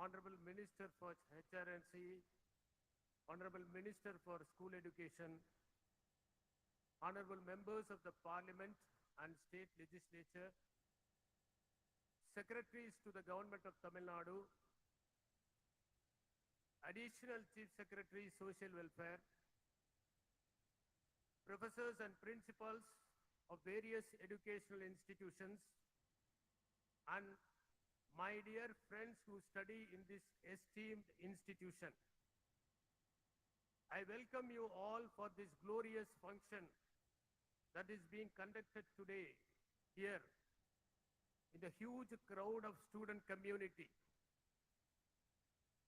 Honorable Minister for HRNC, Honorable Minister for School Education, Honorable Members of the Parliament and State Legislature, Secretaries to the Government of Tamilnadu, Additional Chief Secretary, Social Welfare, Professors and Principals of various educational institutions, and my dear friends who study in this esteemed institution. I welcome you all for this glorious function that is being conducted today here in the huge crowd of student community.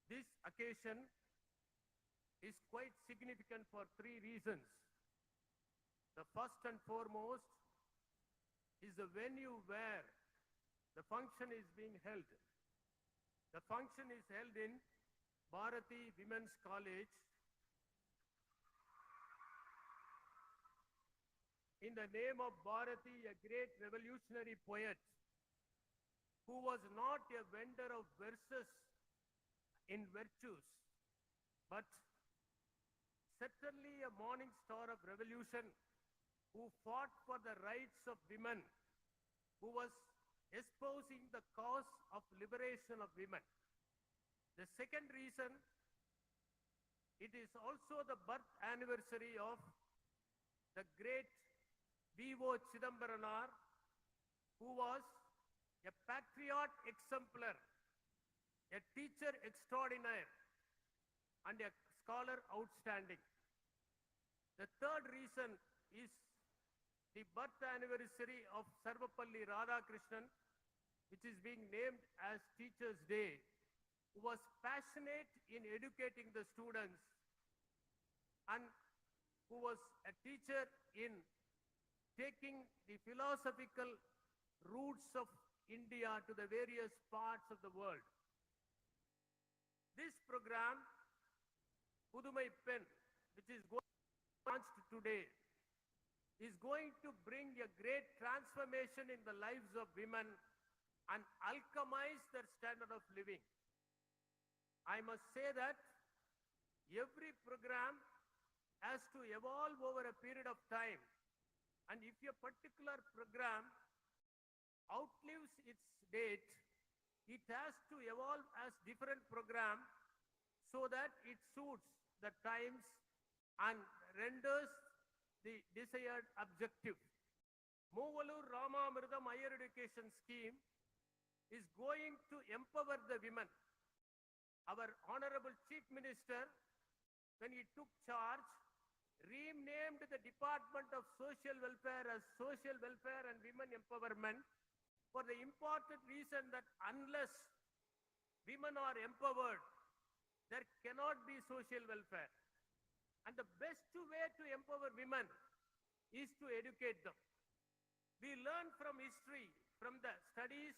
This occasion is quite significant for three reasons. The first and foremost is the venue where the function is being held. The function is held in Bharati Women's College in the name of Bharati, a great revolutionary poet who was not a vendor of verses in virtues, but certainly a morning star of revolution who fought for the rights of women, who was espousing the cause of liberation of women. The second reason, it is also the birth anniversary of the great V.O. Chidambaranar, who was a patriot exemplar, a teacher extraordinaire, and a scholar outstanding. The third reason is the birth anniversary of Sarvapalli Radhakrishnan, which is being named as Teachers' Day, who was passionate in educating the students and who was a teacher in taking the philosophical roots of India to the various parts of the world. This program, Pudumai Pen, which is launched today, is going to bring a great transformation in the lives of women and alchemize their standard of living. I must say that every program has to evolve over a period of time. And if a particular program outlives its date, it has to evolve as different program so that it suits the times and renders the desired objective. Moovalur Ramamridam Higher Education Scheme is going to empower the women. Our Honorable Chief Minister, when he took charge, renamed the Department of Social Welfare as Social Welfare and Women Empowerment for the important reason that unless women are empowered, there cannot be social welfare. And the best way to empower women is to educate them. We learn from history, from the studies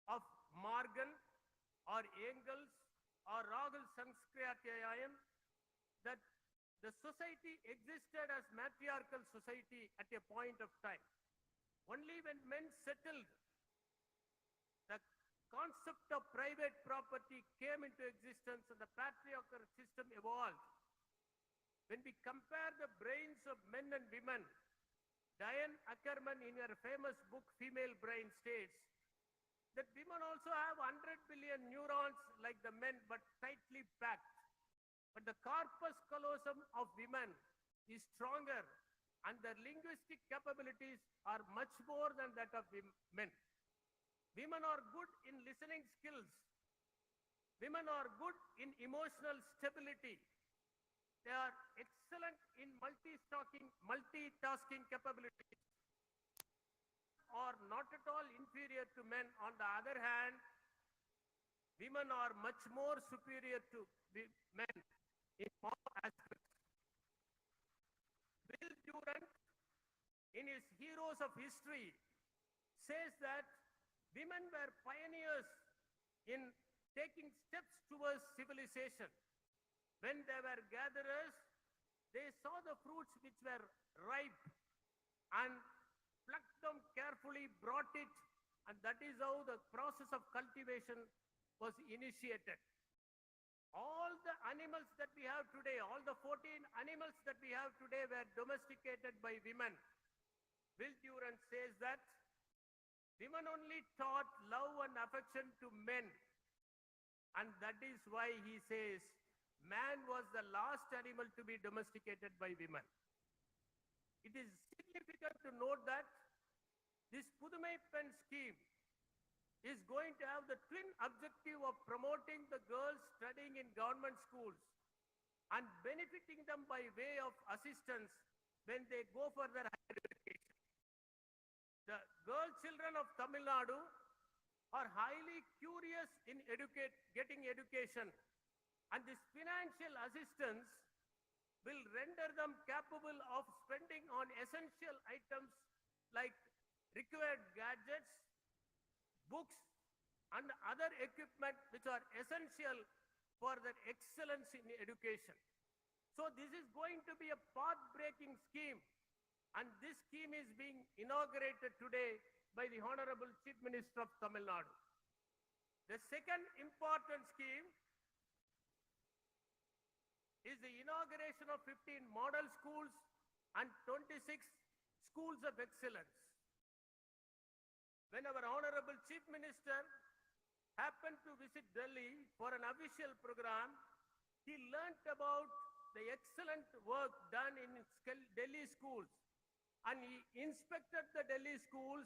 of Morgan or Engels or Ragul Sanskrityayam, that the society existed as matriarchal society at a point of time. Only when men settled, the concept of private property came into existence and the patriarchal system evolved. When we compare the brains of men and women, Diane Ackerman in her famous book Female Brain states that women also have 100 billion neurons like the men, but tightly packed. But the corpus callosum of women is stronger and their linguistic capabilities are much more than that of men. Women are good in listening skills. Women are good in emotional stability. They are excellent in multitasking capabilities. Are not at all inferior to men. On the other hand, women are much more superior to men in all aspects. Will Durant, in his Heroes of History, says that women were pioneers in taking steps towards civilization. When they were gatherers, they saw the fruits which were ripe and plucked them carefully, brought it, and that is how the process of cultivation was initiated. All the animals that we have today, all the 14 animals that we have today were domesticated by women. Will Durant says that women only taught love and affection to men. And that is why he says man was the last animal to be domesticated by women. It is significant to note that this Pudumai Pen scheme is going to have the twin objective of promoting the girls studying in government schools and benefiting them by way of assistance when they go for their higher education. The girl children of Tamil Nadu are highly curious in getting education, and this financial assistance will render them capable of spending on essential items like required gadgets, books, and other equipment which are essential for their excellence in education. So this is going to be a path-breaking scheme, and this scheme is being inaugurated today by the Honorable Chief Minister of Tamil Nadu. The second important scheme is the inauguration of 15 model schools and 26 schools of excellence. When our Honorable Chief Minister happened to visit Delhi for an official program, he learnt about the excellent work done in Delhi schools, and he inspected the Delhi schools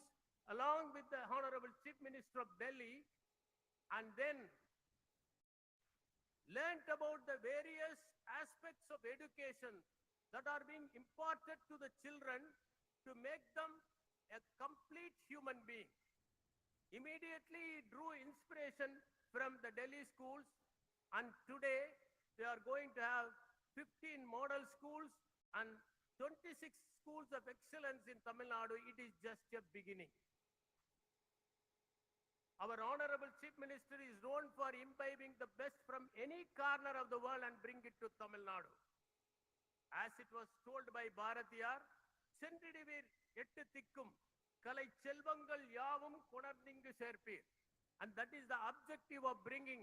along with the Honorable Chief Minister of Delhi, and then learnt about the various aspects of education that are being imparted to the children to make them a complete human being. Immediately he drew inspiration from the Delhi schools, and today they are going to have 15 model schools and 26 schools of excellence in Tamil Nadu. It is just a beginning. Our Honorable Chief Minister is known for imbibing the best from any corner of the world and bring it to Tamil Nadu. As it was told by Bharatiyar, சென்றிடுவீர் எட்டு திக்கும் கலை செல்வங்கள் யாவும் கொணர்ந்திங்கு சேர்ப்பீர். And that is the objective of bringing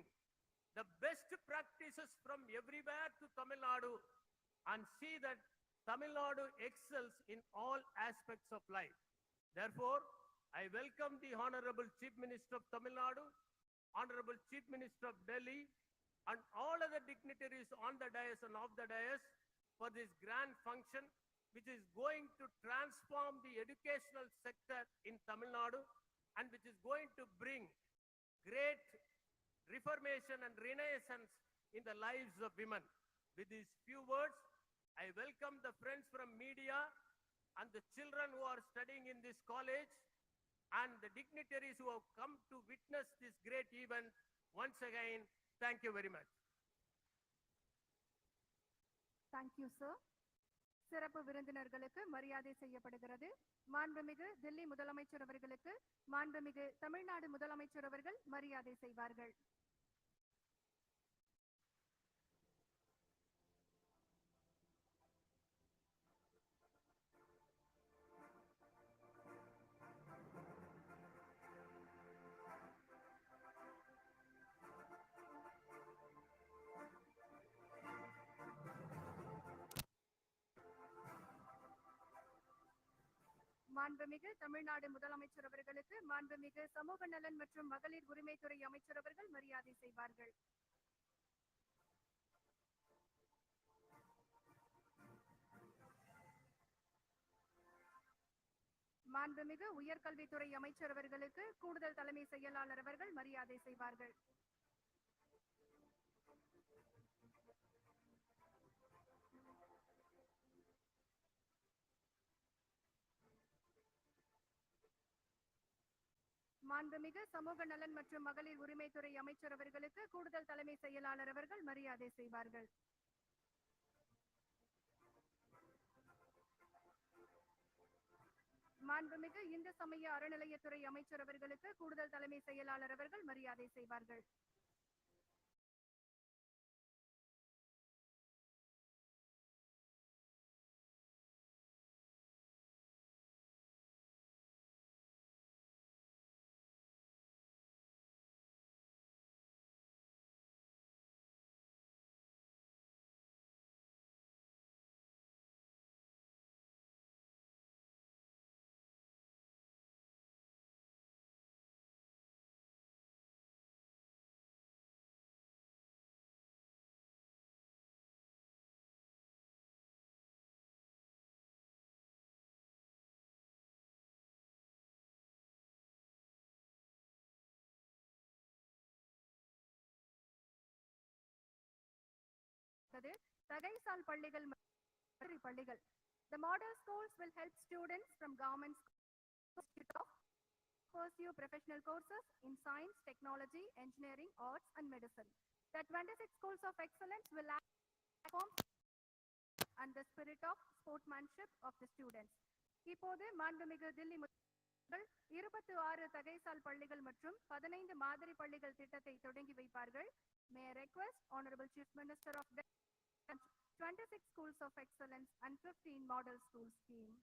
the best practices from everywhere to Tamil Nadu and see that Tamil Nadu excels in all aspects of life. Therefore, I welcome the Honorable Chief Minister of Tamil Nadu, Honorable Chief Minister of Delhi, and all other dignitaries on the dais and off the dais for this grand function, which is going to transform the educational sector in Tamil Nadu and which is going to bring great reformation and renaissance in the lives of women. With these few words, I welcome the friends from media and the children who are studying in this college and the dignitaries who have come to witness this great event. Once again, thank you very much. Thank you, sir. சிறப்பு விருந்தினர்களுக்கு மரியாதை செய்யப்படுகிறது. மாண்புமிகு தில்லி முதலமைச்சர் அவர்களுக்கு மாண்புமிகு தமிழ்நாடு முதலமைச்சர் அவர்கள் மரியாதை செய்வார்கள். மாண்புமிகு தமிழ்நாடு முதலமைச்சர் அவர்களுக்கு மாண்புமிகு சமூக நலன் மற்றும் மகளிர் உரிமைத்துறை அமைச்சர் அவர்கள் மரியாதை செய்வார்கள். மாண்புமிகு உயர்கல்வித்துறை அமைச்சர் அவர்களுக்கு கூடுதல் தலைமை செயலாளர் அவர்கள் மரியாதை செய்வார்கள். மாண்புமிகு சமூக நலன் மற்றும் மகளிர் உரிமைத்துறை அமைச்சர் அவர்களுக்கு கூடுதல் தலைமை செயலாளர் அவர்கள் மரியாதை செய்வார்கள். மாண்புமிகு இந்து சமய அறநிலையத்துறை அமைச்சர் அவர்களுக்கு கூடுதல் தலைமை செயலாளர் அவர்கள் மரியாதை செய்வார்கள். தகைசால் பள்ளிகள் மற்றும் பள்ளிகள். The model schools will help students from government schools to pursue professional courses in science, technology, engineering, arts, and medicine. The 26 schools of excellence will act and the spirit of sportsmanship of the students. இப்போது மாண்புமிகு தில்லி முதலமைச்சர் 26 தகைசால் பள்ளிகள் மற்றும் 15 மாதிரி பள்ளிகள் திட்டத்தை தொடங்கி வைப்பார்கள். May I request Honorable Chief Minister of Delhi 26 schools of excellence and 15 model school scheme.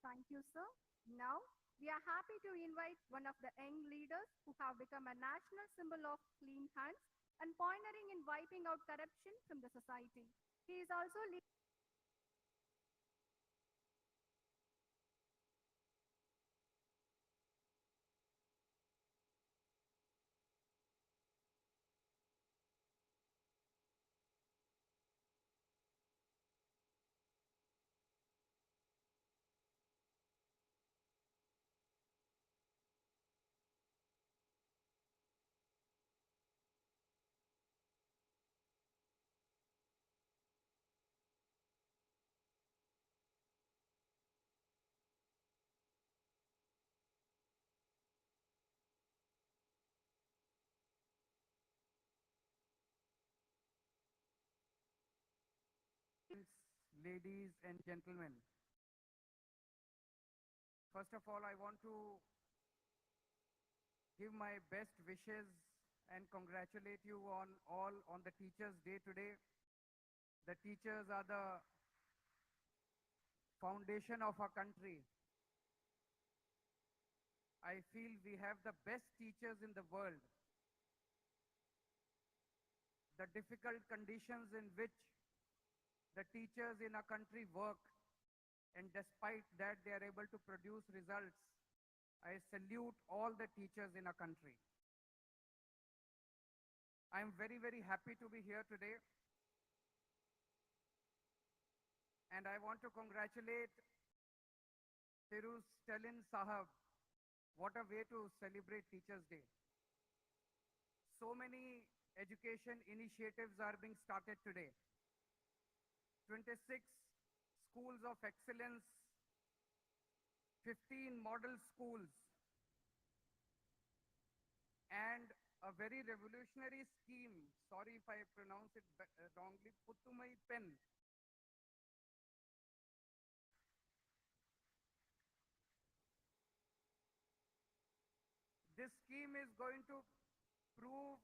Thank you, sir. Now, we are happy to invite one of the young leaders who have become a national symbol of clean hands and pioneering in wiping out corruption from the society. He is also Ladies and gentlemen, first of all, I want to give my best wishes and congratulate you all on the Teachers' Day today. The teachers are the foundation of our country. I feel we have the best teachers in the world. The difficult conditions in which the teachers in our country work, and despite that they are able to produce results. I salute all the teachers in our country. I am very, very happy to be here today. And I want to congratulate Stalin Sahab. What a way to celebrate Teachers' Day. So many education initiatives are being started today. 26 schools of excellence, 15 model schools, and a very revolutionary scheme, sorry if I pronounce it wrongly, Puttumai Pen. This scheme is going to prove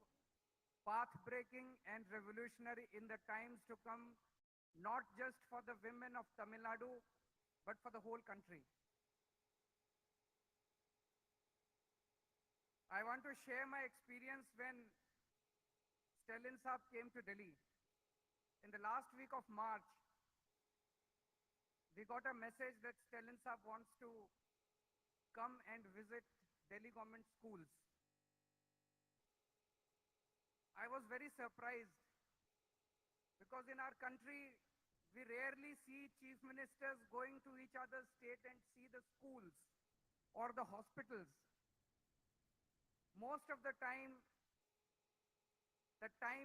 path-breaking and revolutionary in the times to come, not just for the women of Tamilnadu, but for the whole country. I want to share my experience when Stalin Sahab came to Delhi. In the last week of March, we got a message that Stalin Sahab wants to come and visit Delhi government schools. I was very surprised because in our country, we rarely see chief ministers going to each other's state and see the schools or the hospitals. Most of the time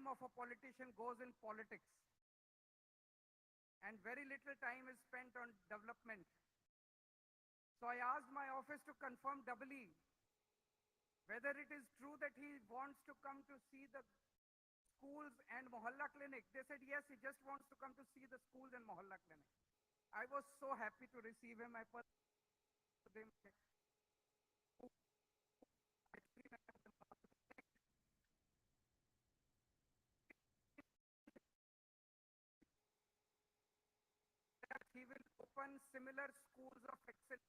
of a politician goes in politics. And very little time is spent on development. So I asked my office to confirm doubly whether it is true that he wants to come to see the schools and Mohalla clinic. They said, yes, he just wants to come to see the schools and Mohalla clinic. I was so happy to receive him. He will open similar schools of excellence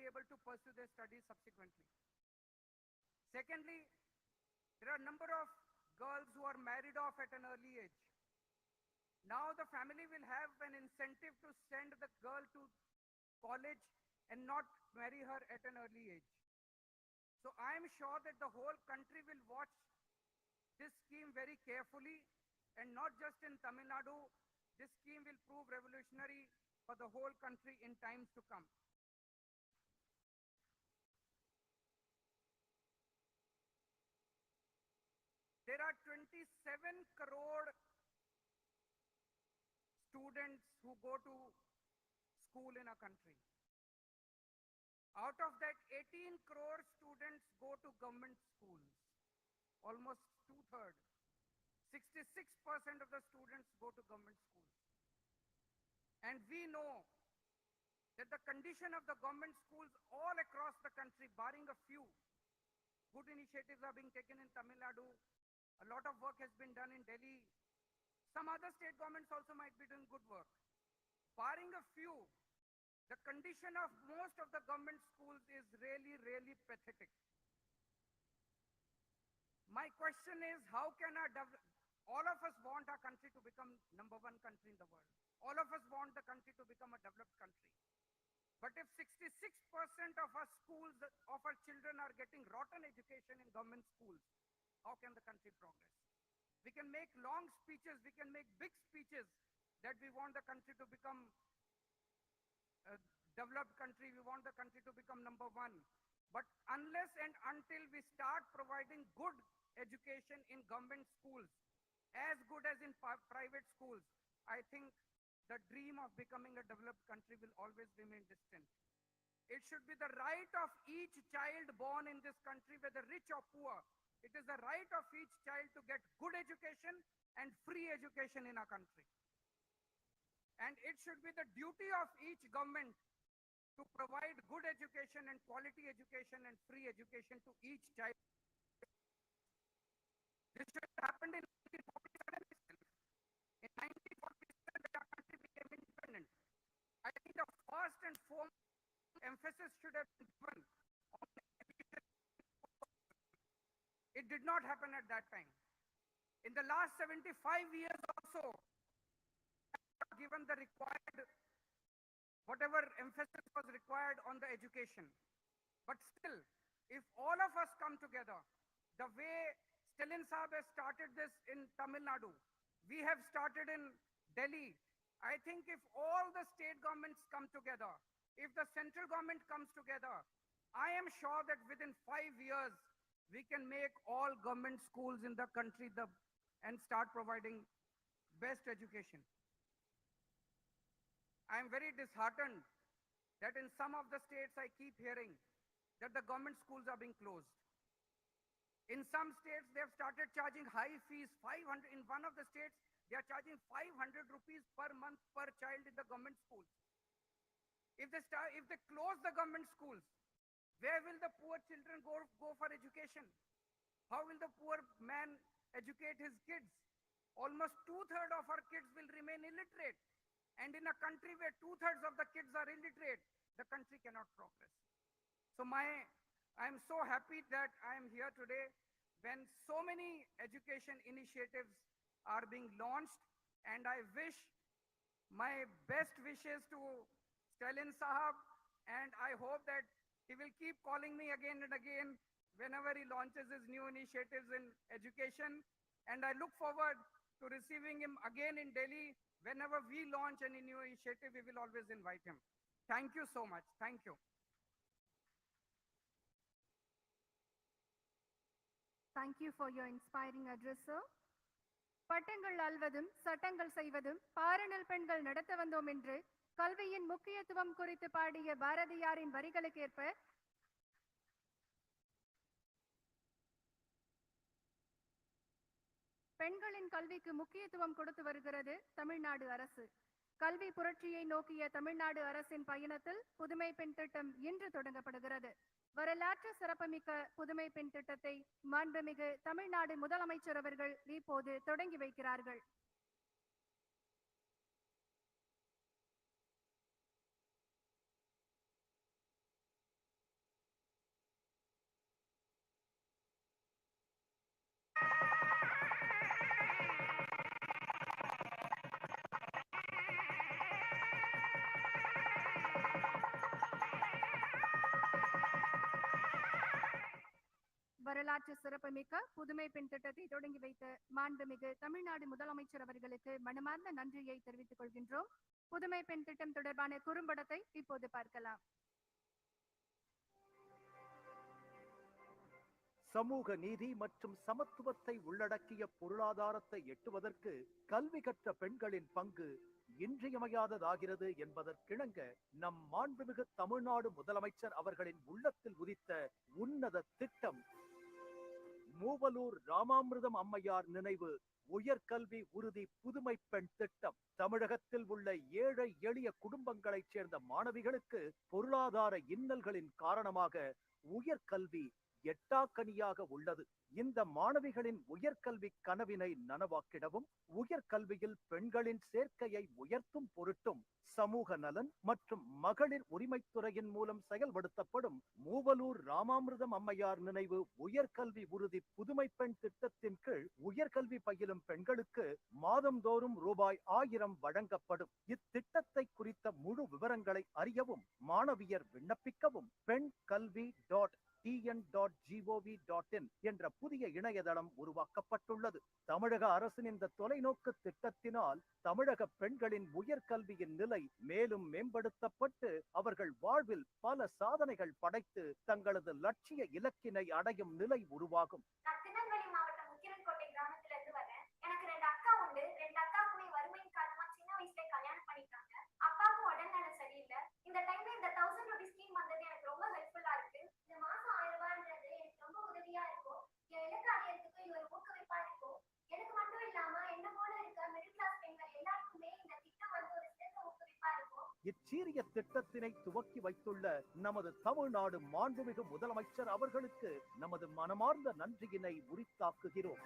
able to pursue their studies subsequently. Secondly, there are a number of girls who are married off at an early age. Now the family will have an incentive to send the girl to college and not marry her at an early age. So I am sure that the whole country will watch this scheme very carefully, and not just in Tamil Nadu. This scheme will prove revolutionary for the whole country in times to come. There are 27 crore students who go to school in our country. Out of that, 18 crore students go to government schools, almost two-thirds. 66% of the students go to government schools. And we know that the condition of the government schools all across the country, barring a few, good initiatives are being taken in Tamil Nadu. A lot of work has been done in Delhi. Some other state governments also might be doing good work. Barring a few, the condition of most of the government schools is really, really pathetic. My question is, how can all of us want our country to become #1 country in the world. All of us want the country to become a developed country. But if 66% of our schools, of our children are getting rotten education in government schools, how can the country progress? We can make long speeches, we can make big speeches that we want the country to become a developed country, we want the country to become #1. But unless and until we start providing good education in government schools, as good as in private schools, I think the dream of becoming a developed country will always remain distant. It should be the right of each child born in this country, whether rich or poor. It is the right of each child to get good education and free education in our country. And it should be the duty of each government to provide good education and quality education and free education to each child. This should have happened in 1947 itself. In 1947, when our country became independent, I think the first and foremost emphasis should have been given on education. It did not happen at that time. In the last 75 years also, given the required, whatever emphasis was required on the education. But still, if all of us come together, the way Stalin Sahab has started this in Tamil Nadu, we have started in Delhi. I think if all the state governments come together, if the central government comes together, I am sure that within 5 years, we can make all government schools in the country and start providing best education. I am very disheartened that in some of the states I keep hearing that the government schools are being closed. In some states, they have started charging high fees, 500. In one of the states, they are charging 500 rupees per month per child in the government schools. If they close the government schools, where will the poor children go for education? How will the poor man educate his kids? Almost two-thirds of our kids will remain illiterate. And in a country where two-thirds of the kids are illiterate, the country cannot progress. So I am so happy that I am here today when so many education initiatives are being launched, and I wish my best wishes to Stalin Sahab, and I hope that he will keep calling me again and again whenever he launches his new initiatives in education, and I look forward to receiving him again in Delhi. Whenever we launch any new initiative, we will always invite him. Thank you so much. Thank you. Thank you for your inspiring address, sir. பட்டங்கள் அல்வதும் சட்டங்கள் செய்வதும் பாரணில் பெண்கள் நடத்த வந்தோம் என்று கல்வியின் முக்கியத்துவம் குறித்து பாடிய பாரதியாரின் வரிகளுக்கேற்ப பெண்களின் கல்விக்கு முக்கியத்துவம் கொடுத்து வருகிறது தமிழ்நாடு அரசு. கல்வி புரட்சியை நோக்கிய தமிழ்நாடு அரசின் பயணத்தில் புதுமை பெண் திட்டம் இன்று தொடங்கப்படுகிறது. வரலாற்று சிறப்புமிக்க புதுமை பெண் திட்டத்தை மாண்புமிகு தமிழ்நாடு முதலமைச்சர் அவர்கள் இப்போது தொடங்கி வைக்கிறார்கள். வரலாற்று சிறப்புமிக்க புதுமை பெண் திட்டத்தை தொடங்கி வைத்த மாண்புமிகு தமிழ்நாடு முதலமைச்சர் அவர்களுக்கு மனமார்ந்த நன்றியை தெரிவித்துக் கொள்கின்றோம். புதுமை பெண் திட்டம் தொடர்பான குறும்படத்தை இப்போது பார்க்கலாம். சமூக நீதி மற்றும் சமத்துவத்தை உள்ளடக்கிய பொருளாதாரத்தை எட்டுவதற்கு கல்வி கற்ற பெண்களின் பங்கு இன்றியமையாததாகிறது என்பதற்கிணங்க நம் மாண்புமிகு தமிழ்நாடு முதலமைச்சர் அவர்களின் உள்ளத்தில் உதித்த உன்னத திட்டம் மூவலூர் ராமாமிர்தம் அம்மையார் நினைவு உயர்கல்வி உறுதி புதுமை பெண் திட்டம். தமிழகத்தில் உள்ள ஏழை எளிய குடும்பங்களைச் சேர்ந்த மாணவிகளுக்கு பொருளாதார இன்னல்களின் காரணமாக உயர்கல்வி எட்டாக்கனியாக உள்ளது. இந்த மாணவிகளின் உயர்கல்வி கனவினை நனவாக்கிடவும் உயர்கல்வியில் பெண்களின் சேர்க்கையை உயர்த்தும் பொருட்டும் சமூக நலன் மற்றும் மகளிர் உரிமைத்துறையின் மூலம் செயல்படுத்தப்படும் மூவலூர் ராமாமிர்தம் அம்மையார் நினைவு உயர்கல்வி உறுதி புதுமை பெண் திட்டத்தின் கீழ் உயர்கல்வி பயிலும் பெண்களுக்கு மாதந்தோறும் ரூபாய் 1000 வழங்கப்படும். இத்திட்டத்தை குறித்த முழு விவரங்களை அறியவும் மாணவியர் விண்ணப்பிக்கவும் பெண் கல்வி tn.gov.in என்ற புதிய இணையதளம் உருவாக்கப்பட்டுள்ளது. தமிழக அரசின் இந்த தொலைநோக்கு திட்டத்தினால் தமிழக பெண்களின் உயர்கல்வியின் நிலை மேலும் மேம்படுத்தப்பட்டு அவர்கள் வாழ்வில் பல சாதனைகள் படைத்து தங்களது லட்சிய இலக்கினை அடையும் நிலை உருவாகும். இச்சீரிய திட்டத்தினை துவக்கி வைத்துள்ள நமது தமிழ்நாடு மாண்புமிகு முதலமைச்சர் அவர்களுக்கு நமது மனமார்ந்த நன்றியினை உரித்தாக்குகிறோம்.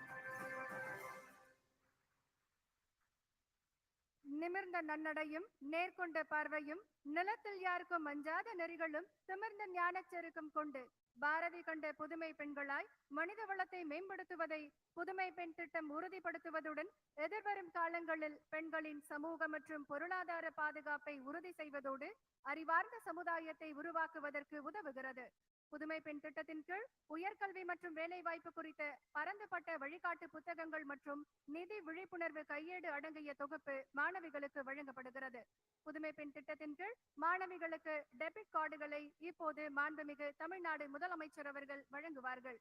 நிமிர்ந்த நன்னடையும் நேர்கொண்ட பார்வையும் நிலத்தில் யாருக்கும் அஞ்சாத நெறிகளும் திமிர்ந்த ஞானச்செருக்கும் கொண்டு பாரதி கண்ட புதுமை பெண்களாய் மனித வளத்தை மேம்படுத்துவதை புதுமை பெண் திட்டம் உறுதிப்படுத்துவதுடன் எதிர்வரும் காலங்களில் பெண்களின் சமூக மற்றும் பொருளாதார பாதுகாப்பை உறுதி செய்வதோடு அறிவார்ந்த சமுதாயத்தை உருவாக்குவதற்கு உதவுகிறது. புதுமை பெண் திட்டத்தின் கீழ் உயர்கல்வி மற்றும் வேலைவாய்ப்பு குறித்த பரந்துபட்ட வழிகாட்டு புத்தகங்கள் மற்றும் நிதி விழிப்புணர்வு கையேடு அடங்கிய தொகுப்பு மாணவிகளுக்கு வழங்கப்படுகிறது. புதுமை பெண் திட்டத்தின் கீழ் மாணவிகளுக்கு டெபிட் கார்டுகளை இப்போது மாண்புமிகு தமிழ்நாடு முதலமைச்சர் அவர்கள் வழங்குவார்கள்.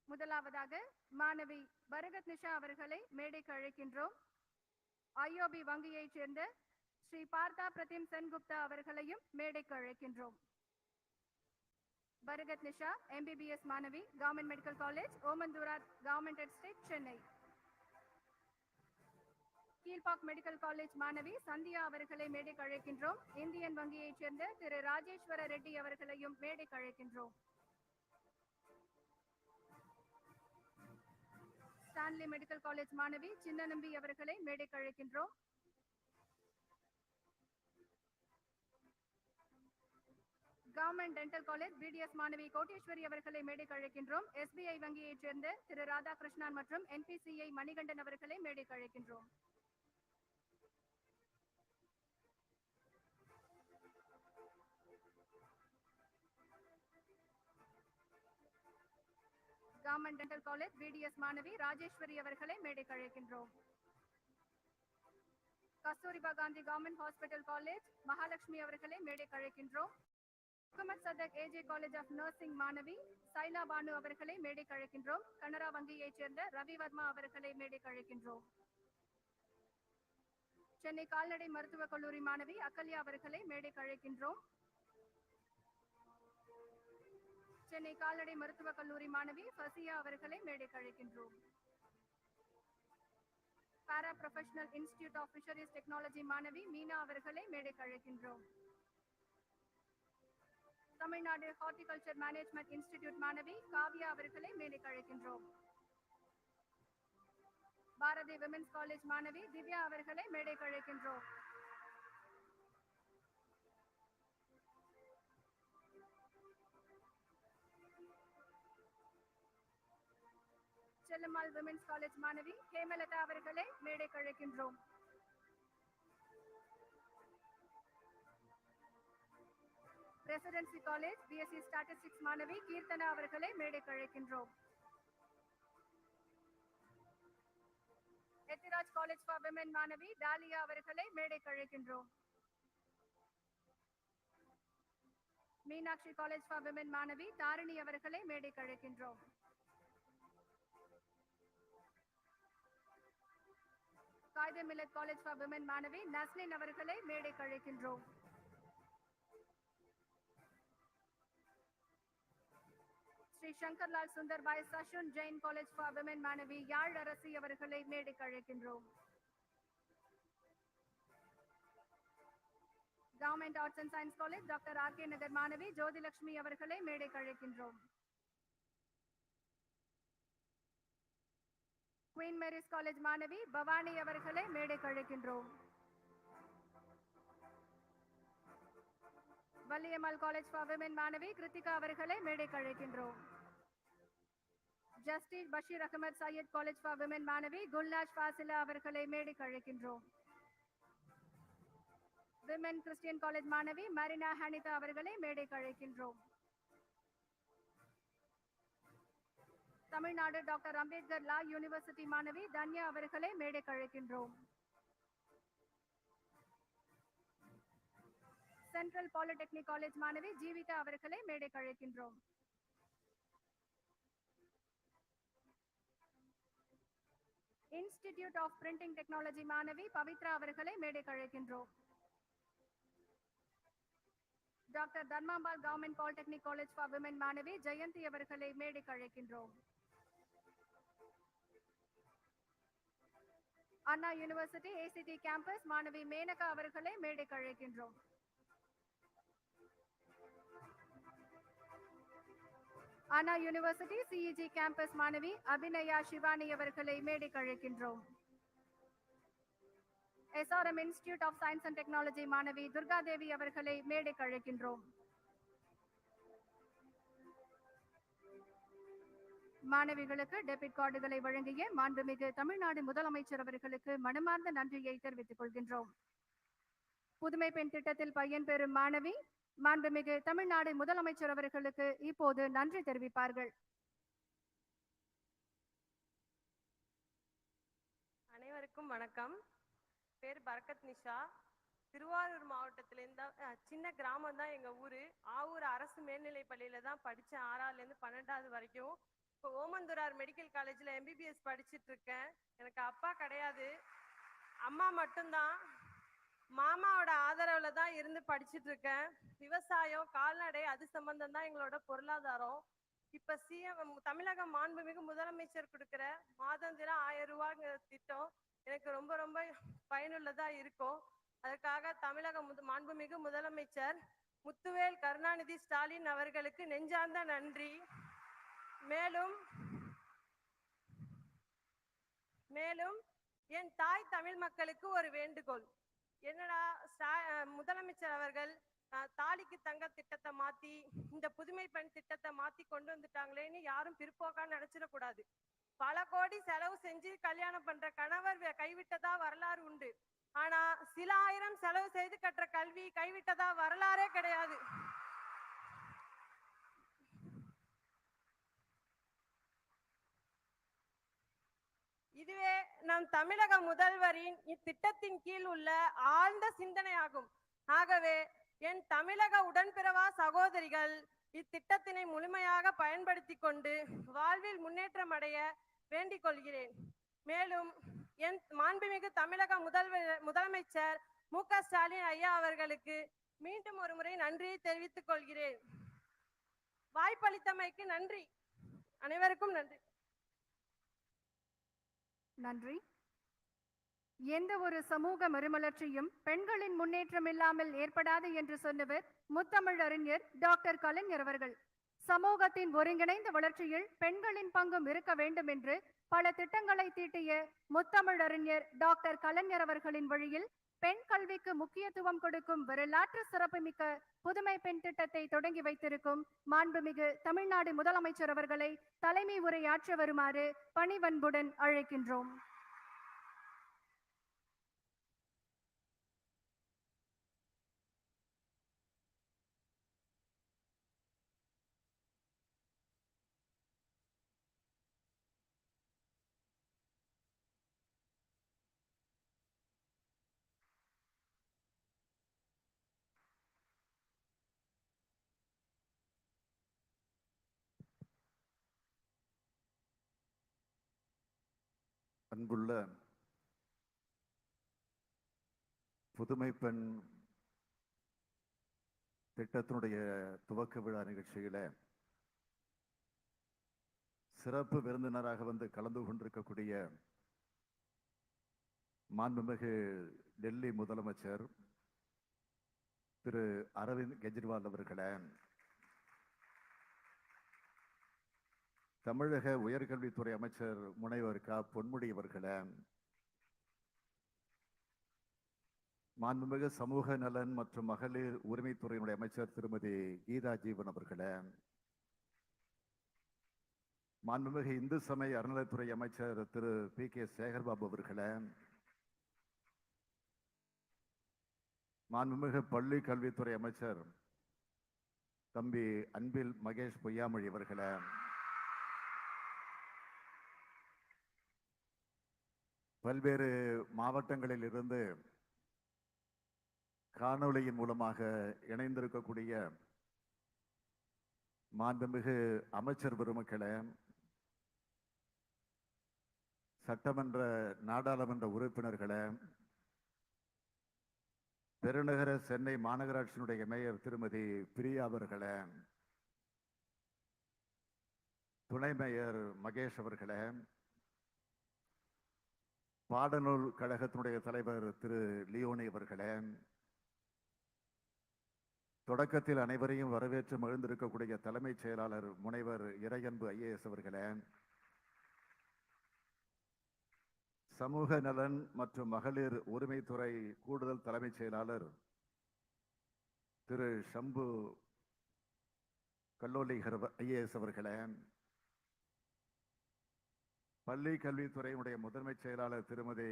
முதலாவதாக மாணவி பரகத் நிஷா அவர்களை மேடைக்கு அழைக்கின்றோம். IOB வங்கியைச் சேர்ந்த ஸ்ரீ பார்த்தா பிரதிம் சென்குப்தா அவர்களையும் மேடைக்கு அழைக்கின்றோம். பரகத் நிஷா MBBS மாணவி, government medical college, Omandurar government estate, Chennai. Kilpauk medical college மாணவி சந்தியா அவர்களை மேடைக்கு அழைக்கின்றோம். இந்தியன் வங்கியைச் சேர்ந்த திரு ராஜேஸ்வர ரெட்டி அவர்களையும் மேடைக்கு அழைக்கின்றோம். ஸ்டான்லி மெடிக்கல் காலேஜ் மாணவி சின்னநம்பி அவர்களை மேடைக்கு அழைக்கின்றோம். கவர்மெண்ட் டென்டல் காலேஜ் BDS மாணவி கோட்டேஸ்வரி அவர்களை மேடைக்கு அழைக்கின்றோம். SBI வங்கியைச் சேர்ந்த திரு ராதாகிருஷ்ணன் மற்றும் NPCI மணிகண்டன் அவர்களை மேடைக்கு அழைக்கின்றோம். கவர்மெண்ட் டென்டல் காலேஜ் BDS மாணவி ராஜேஸ்வரி அவர்களை மேடைக்கு அழைக்கின்றோம். Kasturba Gandhi government hospital college Mahalakshmi அவர்களை மேடைக்கு அழைக்கின்றோம். Mohammed Sathak AJ college of nursing மாணவி சைலா பானு அவர்களை மேடைக்கு அழைக்கின்றோம். கனரா வங்கியைச் சேர்ந்த ரவி வர்மா அவர்களை மேடைக்கு அழைக்கின்றோம். சென்னை கால்நடை மருத்துவக் கல்லூரி மாணவி அகல்யா அவர்களை மேடைக்கு அழைக்கின்றோம். சென்னை கால்நடை மருத்துவக் கல்லூரி மாணவி ஃபசியா அவர்களை மேடைக்கு அழைக்கின்றோம். Para professional institute of fisheries technology மாணவி மீனா அவர்களை மேடைக்கு அழைக்கின்றோம். தமிழ்நாடு ஹார்டிகல்ச்சர் மேனேஜ்மெண்ட் இன்ஸ்டிடியூட் மாணவி காவ்யா அவர்களை மேடைக்கு அழைக்கின்றோம். பாரதி விமென்ஸ் காலேஜ் மாணவி திவ்யா அவர்களை மேடைக்கு அழைக்கின்றோம். செல்லம்மாள் விமென்ஸ் காலேஜ் மாணவி ஹேமலதா அவர்களை மேடைக்கு அழைக்கின்றோம். பிரசிடென்சி காலேஜ் பிஎஸ்சி ஸ்டாட்டிஸ்டிக்ஸ் மாணவி கீர்த்தனா அவர்களை மேடைக்கு அழைக்கின்றோம். எத்திராஜ் காலேஜ் ஃபார் விமென் மாணவி டாலியா அவர்களை மேடைக்கு அழைக்கின்றோம். மீனாட்சி காலேஜ் ஃபார் விமென் மாணவி தாரிணி அவர்களை மேடைக்கு அழைக்கின்றோம். Quaide Millath college for women மாணவி நஸ்லின் அவர்களை மேடைக்கு அழைக்கின்றோம். Shri Shankarlal Sundarbai Shasun Jain college for women மாணவி யாழ் அரசி அவர்களை மேடைக்கு அழைக்கின்றோம். Government arts and science college doctor R K Nagar மாணவி ஜோதிலட்சுமி அவர்களை மேடைக்கு அழைக்கின்றோம். குயின் மேரிஸ் காலேஜ் மாணவி பவானி அவர்களை மேடைக்கு அழைக்கின்றோம். வள்ளியம்மாள் காலேஜ் ஃபார் விமென் மாணவி கிருத்திகா அவர்களை மேடைக்கு அழைக்கின்றோம். Justice Basheer Ahmed Sayeed college for women மாணவி குல்நாஜ் ஃபாசிலா அவர்களை மேடைக்கு அழைக்கின்றோம். விமென் கிறிஸ்டியன் காலேஜ் மாணவி மரினா ஹனிதா அவர்களை மேடைக்கு அழைக்கின்றோம். தமிழ்நாடு டாக்டர் அம்பேத்கர் லா யூனிவர்சிட்டி மாணவி தன்யா அவர்களை மேடைக்கு அழைக்கின்றோம். சென்ட்ரல் பாலிடெக்னிக் காலேஜ் மாணவி ஜீவிதா அவர்களை மேடைக்கு அழைக்கின்றோம். இன்ஸ்டிடியூட் ஆஃப் பிரிண்டிங் டெக்னாலஜி மாணவி பவித்ரா அவர்களை மேடைக்கு அழைக்கின்றோம். Doctor Dharmambal government polytechnic college for women மாணவி ஜெயந்தி அவர்களை மேடைக்கு அழைக்கின்றோம். அண்ணா யூனிவர்சிட்டி ஏசிடி கேம்பஸ் மாணவி மேனகா அவர்களை மேடைக்கு அழைக்கின்றோம். அண்ணா யூனிவர்சிட்டி சிஇஜி கேம்பஸ் மாணவி அபிநயா சிவானி அவர்களை மேடைக்கு அழைக்கின்றோம். SRM institute of science and technology மாணவி துர்கா தேவி அவர்களை மேடைக்கு அழைக்கின்றோம். மாணவிகளுக்கு டெபிட் கார்டுகளை வழங்கிய மாண்புமிகு தமிழ்நாடு முதலமைச்சர் அவர்களுக்கு மனமார்ந்த நன்றியை தெரிவித்துக் கொள்கின்றோம். புதுமை பெண் திட்டத்தில் பயன்பெறும் மாணவி மாண்புமிகு தமிழ்நாடு முதலமைச்சர் அவர்களுக்கு இப்போது நன்றி தெரிவிப்பார்கள். அனைவருக்கும் வணக்கம். பேர் பரக்கத் நிஷா. திருவாரூர் மாவட்டத்திலேருந்து சின்ன கிராமம் தான் எங்கள் ஊர். ஆவூர் அரசு மேல்நிலைப் பள்ளியில் தான் படித்தேன். 6ஆவதுலேருந்து 12ஆவது வரைக்கும். இப்போ ஓமந்தூரார் மெடிக்கல் காலேஜில் MBBS படிச்சுட்டு இருக்கேன். எனக்கு அப்பா கிடையாது, அம்மா மட்டும்தான். மாமாவோட ஆதரவில் தான் இருந்து படிச்சுட்டு இருக்கேன். விவசாயம், கால்நடை அது சம்பந்தம் தான் எங்களோட பொருளாதாரம். இப்போ CM தமிழக மாண்புமிகு முதலமைச்சர் கொடுக்குற மாதந்திரம் 1000 ரூபாங்கிற திட்டம் எனக்கு ரொம்ப ரொம்ப பயனுள்ளதாக இருக்கும். அதற்காக தமிழக மாண்புமிகு முதலமைச்சர் முத்துவேல் கருணாநிதி ஸ்டாலின் அவர்களுக்கு நெஞ்சார்ந்த நன்றி. மேலும் என் தாய் தமிழ் மக்களுக்கு ஒரு வேண்டுகோள். என்னடா முதலமைச்சர் அவர்கள் தாலிக்கு தங்க திட்டத்தை மாத்தி இந்த புதுமை பெண் திட்டத்தை மாத்தி கொண்டு வந்துட்டாங்களேன்னு யாரும் பிற்போக்கா நினைச்சிடக்கூடாது. பல கோடி செலவு செஞ்சு கல்யாணம் பண்ற கணவர் கைவிட்டதா வரலாறு உண்டு. ஆனா சில ஆயிரம் செலவு செய்து கற்ற கல்வி கைவிட்டதா வரலாறே கிடையாது. இதுவே நம் தமிழக முதல்வரின் இத்திட்டத்தின் கீழ் உள்ள ஆழ்ந்த சிந்தனையாகும். ஆகவே என் தமிழக உடன்பிறவா சகோதரிகள் இத்திட்டத்தினை முழுமையாக பயன்படுத்தி கொண்டு வாழ்வில் முன்னேற்றம் அடைய வேண்டிக் கொள்கிறேன். மேலும் என் மாண்புமிகு தமிழக முதலமைச்சர் MK ஸ்டாலின் ஐயா அவர்களுக்கு மீண்டும் ஒரு முறை நன்றியை தெரிவித்துக் கொள்கிறேன். வாய்ப்பளித்தமைக்கு நன்றி. அனைவருக்கும் நன்றி. நன்றி. எந்த ஒரு சமூக மறுமலர்ச்சியும் பெண்களின் முன்னேற்றம் இல்லாமல் ஏற்படாது என்று சொன்னவர் முத்தமிழ் அறிஞர் டாக்டர் கலைஞர் அவர்கள். சமூகத்தின் ஒருங்கிணைந்த வளர்ச்சியில் பெண்களின் பங்கும் இருக்க வேண்டும் என்று பல திட்டங்களை தீட்டிய முத்தமிழ் அறிஞர் டாக்டர் கலைஞர் அவர்களின் வழியில் பெண் கல்விக்கு முக்கியத்துவம் கொடுக்கும் வரலாற்று சிறப்புமிக்க புதுமை பெண் திட்டத்தை தொடங்கி வைத்திருக்கும் மாண்புமிகு தமிழ்நாடு முதலமைச்சர் அவர்களை தலைமை உரையாற்ற வருமாறு பணிவன்புடன் அழைக்கின்றோம். அன்புள்ள புதுமை பெண் திட்டத்தினுடைய துவக்க விழா நிகழ்ச்சியில சிறப்பு விருந்தினராக வந்து கலந்து கொண்டிருக்கக்கூடிய மாண்புமிகு டெல்லி முதலமைச்சர் திரு அரவிந்த் கெஜ்ரிவால் அவர்களே, தமிழக உயர்கல்வித்துறை அமைச்சர் முனைவர் க பொன்முடி அவர்களே, மாண்புமிகு சமூக நலன் மற்றும் மகளிர் உரிமைத்துறையினுடைய அமைச்சர் திருமதி கீதா ஜீவன் அவர்களே, மாண்புமிகு இந்து சமய அறநிலைத்துறை அமைச்சர் திரு பி.கே. சேகர்பாபு அவர்களே, மாண்புமிகு பள்ளி கல்வித்துறை அமைச்சர் தம்பி அன்பில் மகேஷ் பொய்யாமொழி அவர்களே, பல்வேறு மாவட்டங்களில் இருந்து காணொளியின் மூலமாக இணைந்திருக்கக்கூடிய மாண்புமிகு அமைச்சர் பெருமக்களே, சட்டமன்ற நாடாளுமன்ற உறுப்பினர்களே, பெருநகர சென்னை மாநகராட்சியினுடைய மேயர் திருமதி பிரியா அவர்களே, துணை மேயர் மகேஷ் அவர்களே, பாடநூல் கழகத்தினுடைய தலைவர் திரு லியோனி அவர்களே, தொடக்கத்தில் அனைவரையும் வரவேற்று மகிழ்ந்திருக்கக்கூடிய தலைமைச் செயலாளர் முனைவர் இறையன்பு IAS அவர்களே, சமூக நலன் மற்றும் மகளிர் உரிமைத்துறை கூடுதல் தலைமைச் செயலாளர் திரு ஷம்பு கல்லோலிகர் IAS அவர்களே, பள்ளி கல்வித்துறையினுடைய முதன்மை செயலாளர் திருமதி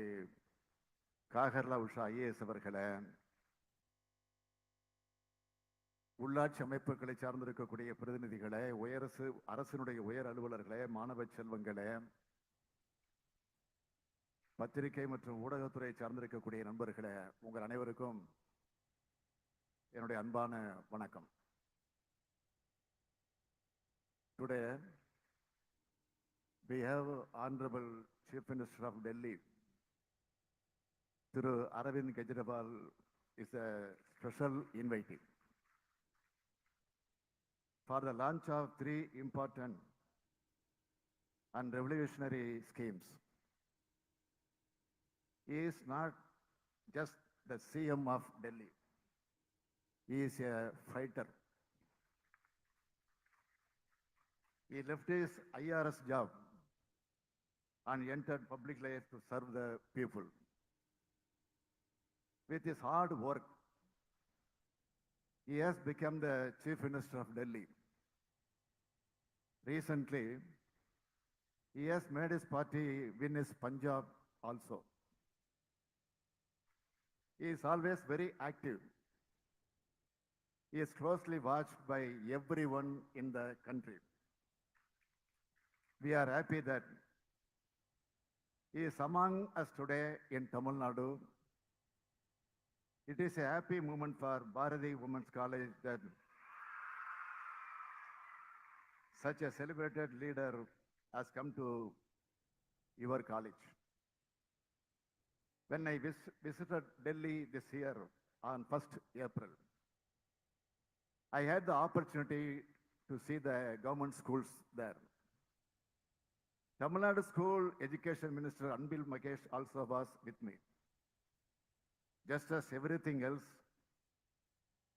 காகர்லா உஷா IAS அவர்களே, உள்ளாட்சி அமைப்புகளை சார்ந்திருக்கக்கூடிய பிரதிநிதிகளே, அரசினுடைய உயர் அலுவலர்களே, மாணவ செல்வங்களே, பத்திரிகை மற்றும் ஊடகத்துறை சார்ந்திருக்கக்கூடிய நண்பர்களே, உங்கள் அனைவருக்கும் என்னுடைய அன்பான வணக்கம். Today we have Honorable Chief Minister of Delhi, Thiru Arvind Kejriwal is a special invitee for the launch of 3 important and revolutionary schemes. He is not just the CM of Delhi. He is a fighter. He left his IRS job and entered public life to serve the people. With his hard work, he has become the Chief Minister of Delhi. Recently, he has made his party win his Punjab also. He is always very active. He is closely watched by everyone in the country. We are happy that he is among us today in Tamilnadu. It is a happy moment for Bharati Women's College that such a celebrated leader has come to your college. When I visited Delhi this year on 1st April, I had the opportunity to see the government schools there. Tamilnadu School Education Minister Anbil Magesh also was with me. Just as everything else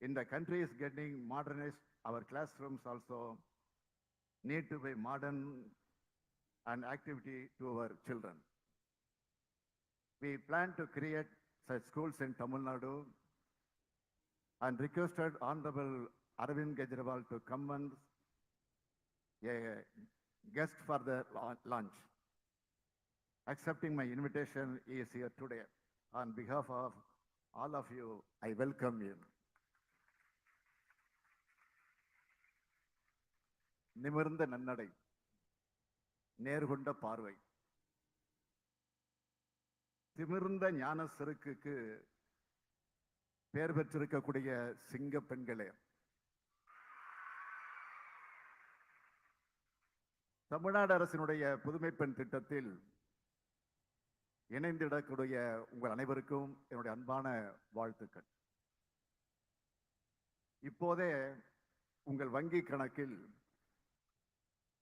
in the country is getting modernized, our classrooms also need to be modern and activity to our children. We plan to create such schools in Tamil Nadu and requested Honorable Arvind Kejriwal to come and a guest for the launch. Accepting my invitation, he is here today. On behalf of all of you, I welcome him. நிமிர்ந்த நன்னடை, நேர்கொண்ட பார்வை, திமிர்ந்த ஞான செருக்குக்கு பெயர் பெற்றிருக்கக்கூடிய சிங்க பெண்களே, தமிழ்நாடு அரசினுடைய புதுமை பெண் திட்டத்தில் இணைந்திடக்கூடிய உங்கள் அனைவருக்கும் என்னுடைய அன்பான வாழ்த்துக்கள். இப்போதே உங்கள் வங்கி கணக்கில்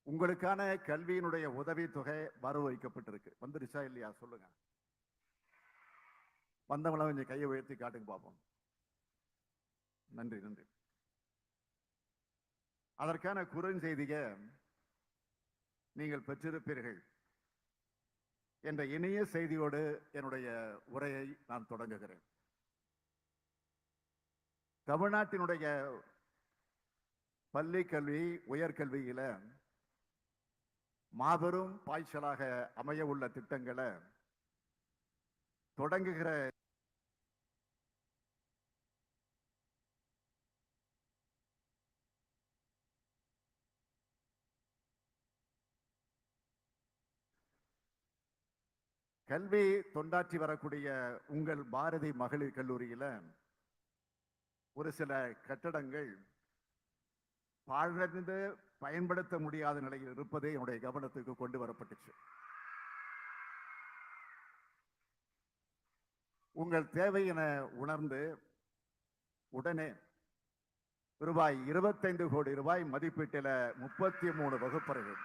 உங்களுக்கான கல்வியினுடைய உதவித்தொகை வரவு வைக்கப்பட்டிருக்கு. வந்துருச்சா இல்லையா சொல்லுங்க. வந்தவங்கள கொஞ்சம் கையை உயர்த்தி காட்டுங்க பார்ப்போம். நன்றி நன்றி. அதற்கான குறுஞ்செய்தியை நீங்கள் பெற்றிருப்பீர்கள் என்ற இனிய செய்தியோடு என்னுடைய உரையை நான் தொடங்குகிறேன். தமிழ்நாட்டினுடைய பள்ளி கல்வி உயர்கல்வியில மாபெரும் பாய்ச்சலாக அமைய உள்ள திட்டங்களை தொடங்குகிற கல்வி தொண்டாற்றி வரக்கூடிய உங்கள் பாரதி மகளிர் கல்லூரியில ஒரு சில கட்டடங்கள் பாழடைந்து பயன்படுத்த முடியாத நிலையில் இருப்பதே என்னுடைய கவனத்துக்கு கொண்டு வரப்பட்டுச்சு. உங்கள் தேவை என உணர்ந்து உடனே ரூபாய் 25 கோடி ரூபாய் மதிப்பீட்டில 33 வகுப்பறைகள்,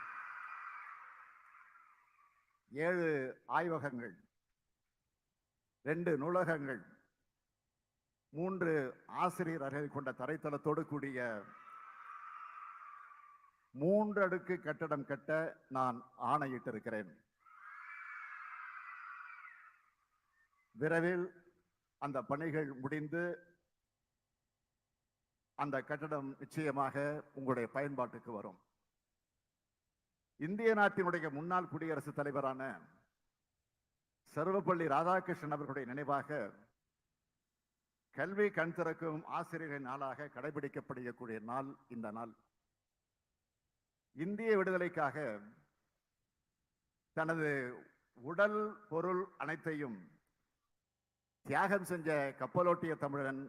7 ஆய்வகங்கள், 2 நூலகங்கள், 3 ஆசிரியர் அறைகள் கொண்ட தரைத்தளத்தோடு கூடிய 3 அடுக்கு கட்டடம் கட்ட நான் ஆணையிட்டிருக்கிறேன். விரைவில் அந்த பணிகள் முடிந்து அந்த கட்டடம் நிச்சயமாக உங்களுடைய பயன்பாட்டுக்கு வரும். இந்திய நாட்டினுடைய முன்னாள் குடியரசுத் தலைவரான சர்வப்பள்ளி ராதாகிருஷ்ணன் அவர்களுடைய நினைவாக கல்வி கண் திறக்கும் ஆசிரியர்கள் நாளாக கடைபிடிக்கப்படக்கூடிய நாள் இந்த நாள். இந்திய விடுதலைக்காக தனது உடல் பொருள் அனைத்தையும் தியாகம் செஞ்ச கப்பலோட்டிய தமிழன்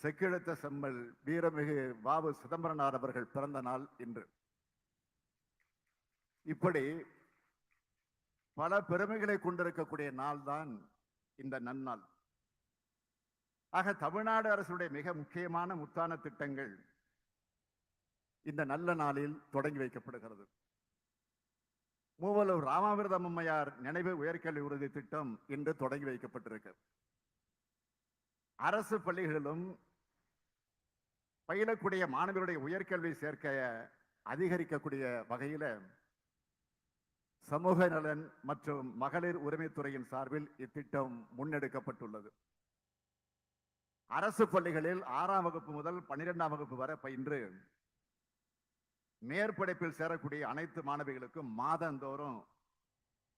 செக்கிழுத்த செம்மல் வீரமிகு வாவு சிதம்பரனார் அவர்கள் பிறந்த நாள் இன்று. இப்படி பல பெருமைகளை கொண்டிருக்கக்கூடிய நாள் தான் இந்த நன்னாள். ஆக தமிழ்நாடு அரசுடைய மிக முக்கியமான முத்தான திட்டங்கள் இந்த நல்ல நாளில் தொடங்கி வைக்கப்படுகிறது. மூவலூர் ராமாமிர்தம் அம்மையார் நினைவு உயர்கல்வி உறுதி திட்டம் இன்று தொடங்கி வைக்கப்பட்டிருக்கு. அரசு பள்ளிகளிலும் பயிலக்கூடிய மாணவருடைய உயர்கல்வி சேர்க்கைய அதிகரிக்கக்கூடிய வகையில சமூக நலன் மற்றும் மகளிர் உரிமைத்துறையின் சார்பில் இத்திட்டம் முன்னெடுக்கப்பட்டுள்ளது. அரசு பள்ளிகளில் 6ஆம் வகுப்பு முதல் 12ஆம் வகுப்பு வரை பயின்று மேற்படிப்பில் சேரக்கூடிய அனைத்து மாணவிகளுக்கும் மாதந்தோறும்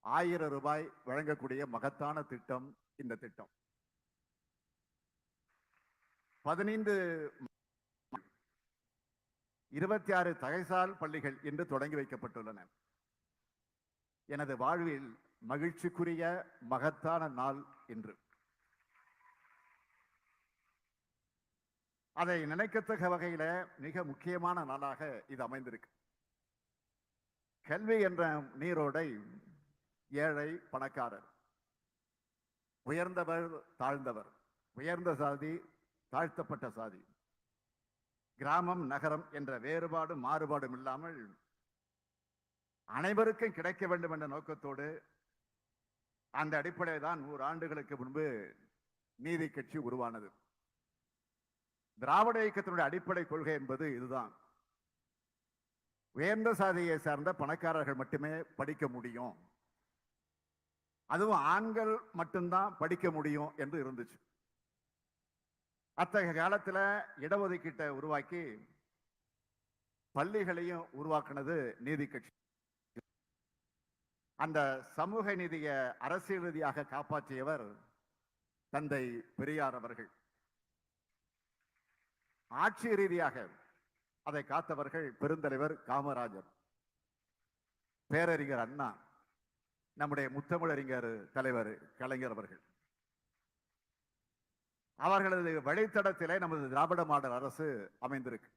1000 ரூபாய் வழங்கக்கூடிய மகத்தான திட்டம் இந்த திட்டம். 26 தகைசால் பள்ளிகள் இன்று தொடங்கி வைக்கப்பட்டுள்ளன. எனது வாழ்வில் மகிழ்ச்சிக்குரிய மகத்தான நாள் இன்று. அதை நினைக்கத்தக்க வகையில மிக முக்கியமான நாளாக இது அமைந்திருக்கு. கல்வி என்ற நீரோடை ஏழை பணக்காரர், உயர்ந்தவர் தாழ்ந்தவர், உயர்ந்த சாதி தாழ்த்தப்பட்ட சாதி, கிராமம் நகரம் என்ற வேறுபாடு மாறுபாடும் இல்லாமல் அனைவருக்கும் கிடைக்க வேண்டும் என்ற நோக்கத்தோடு அந்த அடிப்படையில் தான் 100 ஆண்டுகளுக்கு முன்பு நீதி கட்சி உருவானது. திராவிட இயக்கத்தினுடைய அடிப்படை கொள்கை என்பது இதுதான். உயர்ந்த சாதியை சார்ந்த பணக்காரர்கள் மட்டுமே படிக்க முடியும், அதுவும் ஆண்கள் மட்டும்தான் படிக்க முடியும் என்று இருந்துச்சு. அத்தகைய காலத்துல இடஒதுக்கீட்டை உருவாக்கி பள்ளிகளையும் உருவாக்குனது நீதி கட்சி. அந்த சமூக நீதியை அரசியல் ரீதியாக காப்பாற்றியவர் தந்தை பெரியார் அவர்கள். ஆட்சி ரீதியாக அதை காத்தவர்கள் பெருந்தலைவர் காமராஜர், பேரறிஞர் அண்ணா, நம்முடைய முத்தமிழறிஞர் தலைவர் கலைஞர் அவர்கள். அவர்களது வழித்தடத்திலே நமது திராவிட மாடல் அரசு அமைந்திருக்கு.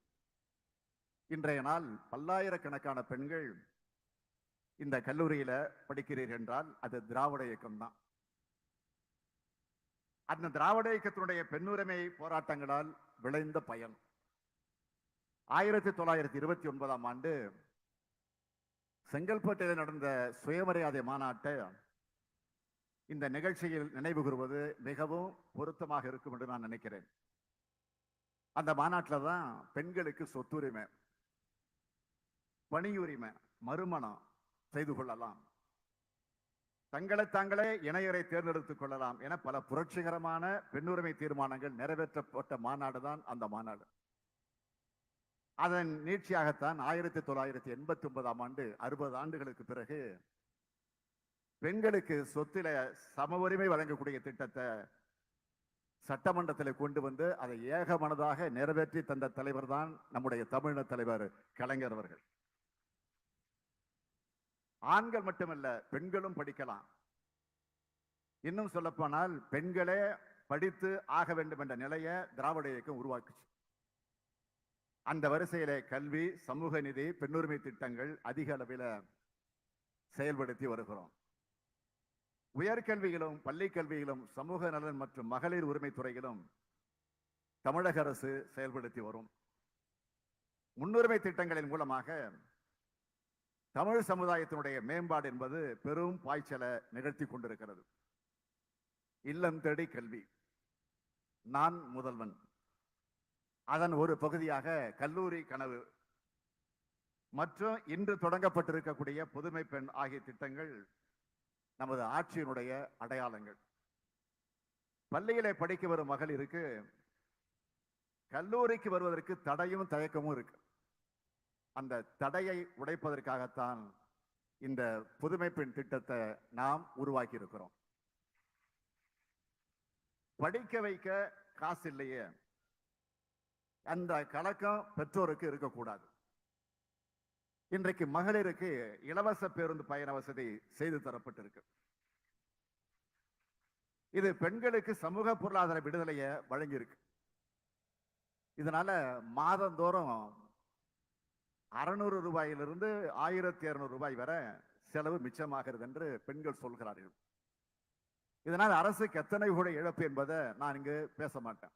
இன்றைய நாள் பல்லாயிரக்கணக்கான பெண்கள் இந்த கல்லூரியில படிக்கிறீர்கள் என்றால் அது திராவிட இயக்கம் தான். அந்த திராவிட இயக்கத்தினுடைய பெண்ணுரிமை போராட்டங்களால் விளைந்த பயன் 1929ஆம் ஆண்டு செங்கல்பட்டில் நடந்த சுயமரியாதை மாநாட்டை இந்த நிகழ்ச்சியில் நினைவு கூறுவது மிகவும் பொருத்தமாக இருக்கும் என்று நான் நினைக்கிறேன். அந்த மாநாட்டில் தான் பெண்களுக்கு சொத்துரிமை, பணியுரிமை, மறுமணம் செய்து கொள்ளலாம், தங்களை தாங்களே இணையரை தேர்ந்தெடுத்துக் கொள்ளலாம் என பல புரட்சிகரமான பெண்ணுரிமை தீர்மானங்கள் நிறைவேற்றப்பட்ட மாநாடு தான் அந்த மாநாடு. அதன் நீட்சியாகத்தான் 1989ஆம் ஆண்டு 60 ஆண்டுகளுக்கு பிறகு பெண்களுக்கு சொத்தில சம உரிமை வழங்கக்கூடிய திட்டத்தை சட்டமன்றத்தில் கொண்டு வந்து அதை ஏகமனதாக நிறைவேற்றி தந்த தலைவர் தான் நம்முடைய தமிழக தலைவர் கலைஞர் அவர்கள். ஆண்கள் மட்டுமல்ல, பெண்களும் படிக்கலாம். இன்னும் சொல்ல போனால் பெண்களே படித்து ஆக வேண்டும் என்ற நிலையை திராவிட இயக்கம் உருவாக்குச்சு. அந்த வரிசையிலே கல்வி, சமூக நீதி, பெண்ணுரிமை திட்டங்கள் அதிக அளவில் செயல்படுத்தி வருகிறோம். உயர்கல்வியிலும் பள்ளி கல்வியிலும் சமூக நலன் மற்றும் மகளிர் உரிமை துறையிலும் தமிழக அரசு செயல்படுத்தி வரும். முன்னுரிமை திட்டங்களின் மூலமாக தமிழ் சமுதாயத்தினுடைய மேம்பாடு என்பது பெரும் பாய்ச்சலை நிகழ்த்தி கொண்டிருக்கிறது. இல்லம் தேடி கல்வி, நான் முதல்வன், அதன் ஒரு பகுதியாக கல்லூரி கனவு மற்றும் இன்று தொடங்கப்பட்டிருக்கக்கூடிய புதுமை பெண் ஆகிய திட்டங்கள் நமது ஆட்சியினுடைய அடையாளங்கள். பள்ளியிலே படிக்க வரும் மகளிருக்கு கல்லூரிக்கு வருவதற்கு தடையும் தயக்கமும் இருக்கு. அந்த தடையை உடைப்பதற்காகத்தான் இந்த புதுமை பெண் திட்டத்தை நாம் உருவாக்கி இருக்கிறோம். படிக்க வைக்க காசு இல்லையே, அந்த கலக்கம் பெற்றோருக்கு இருக்கக்கூடாது. இன்றைக்கு மகளிருக்கு இலவச பேருந்து பயண வசதி செய்து தரப்பட்டிருக்கு. இது பெண்களுக்கு சமூக பொருளாதார விடுதலையை வழங்கியிருக்கு. இதனால மாதந்தோறும் 600 ரூபாயிலிருந்து 1200 ரூபாய் வரை செலவு மிச்சமாகிறது என்று பெண்கள் சொல்கிறார்கள். இதனால் அரசுக்கு எத்தனை கூட இழப்பு என்பதை நான் இங்கு பேச மாட்டேன்.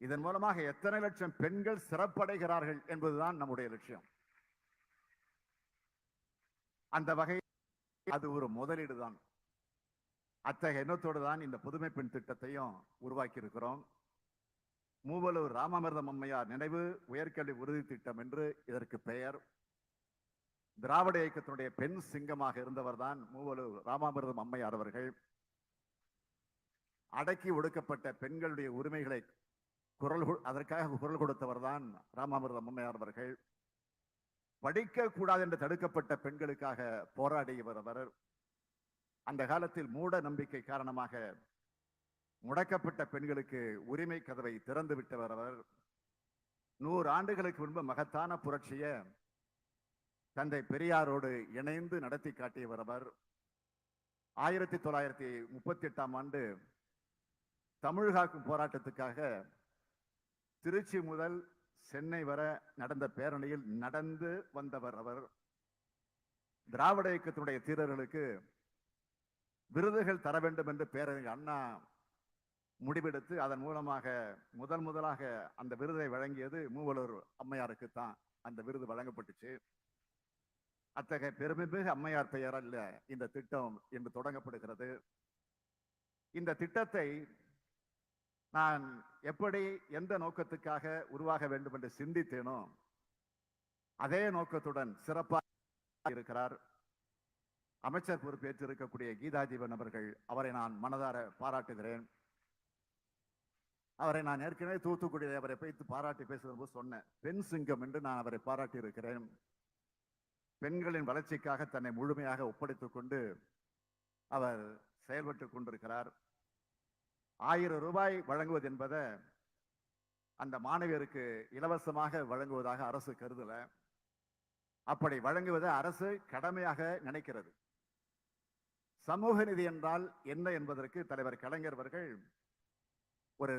இதன் மூலமாக எத்தனை லட்சம் பெண்கள் சிறப்படைகிறார்கள் என்பதுதான் நம்முடைய லட்சியம். அந்த வகை அது ஒரு முதலீடு தான். அத்தகைய எண்ணத்தோடு தான் இந்த புதுமை பெண் திட்டத்தையும் உருவாக்கி இருக்கிறோம். மூவலூர் ராமாமிர்தம் அம்மையார் நினைவு உயர்கல்வி உறுதி திட்டம் என்று இதற்கு பெயர். திராவிட இயக்கத்தினுடைய பெண் சிங்கமாக இருந்தவர் தான் மூவலூர் ராமாமிர்தம் அம்மையார் அவர்கள். அடக்கி ஒடுக்கப்பட்ட பெண்களுடைய உரிமைகளை அதற்காக குரல் கொடுத்தவர் தான் ராமாமிர்தம் அம்மையார் அவர்கள். படிக்க கூடாது என்று தடுக்கப்பட்ட பெண்களுக்காக போராடியவர் அவர். அந்த காலத்தில் மூட நம்பிக்கை காரணமாக முடக்கப்பட்ட பெண்களுக்கு உரிமை கதவை திறந்து விட்டவர் அவர். 100 ஆண்டுகளுக்கு முன்பு மகத்தான புரட்சியை தந்தை பெரியாரோடு இணைந்து நடத்தி காட்டியவர் அவர். 1938ஆம் ஆண்டு தமிழ் காக்கும் போராட்டத்துக்காக திருச்சி முதல் சென்னை வரை நடந்த பேரணியில் நடந்து வந்தவர் அவர். திராவிட இயக்கத்தினுடைய தீரர்களுக்கு விருதுகள் தர வேண்டும் என்று பேரறிஞர் அண்ணா முடிவெடுத்து அதன் மூலமாக முதலாக அந்த விருதை வழங்கியது மூவலூர் அம்மையாருக்கு தான் அந்த விருது வழங்கப்பட்டுச்சு. அத்தகைய பெருமைமிகு அம்மையார் பெயரில் இந்த திட்டம் என்று தொடங்கப்படுகிறது. இந்த திட்டத்தை நான் எப்படி எந்த நோக்கத்துக்காக உருவாக வேண்டும் என்று சிந்தித்தேனோ அதே நோக்கத்துடன் சிறப்பாக இருக்கிறார் அமைச்சர் பொறுப்பேற்று இருக்கக்கூடிய கீதாஜீவன் அவர்கள். அவரை நான் மனதார பாராட்டுகிறேன். அவரை நான் ஏற்கனவே தூத்துக்குடியில் அவரை வைத்து பாராட்டி பேசும்போது சொன்னேன், பெண் சிங்கம் என்று நான் அவரை பாராட்டி இருக்கிறேன். பெண்களின் வளர்ச்சிக்காக தன்னை முழுமையாக ஒப்படைத்துக் கொண்டு அவர் செயல்பட்டு கொண்டிருக்கிறார். 1000 ரூபாய் வழங்குவது என்பதை அந்த மாணவியருக்கு இலவசமாக வழங்குவதாக அரசு கருதல. அப்படி வழங்குவதை அரசு கடமையாக நினைக்கிறது. சமூக நீதி என்றால் என்ன என்பதற்கு தலைவர் கலைஞர் அவர்கள் ஒரு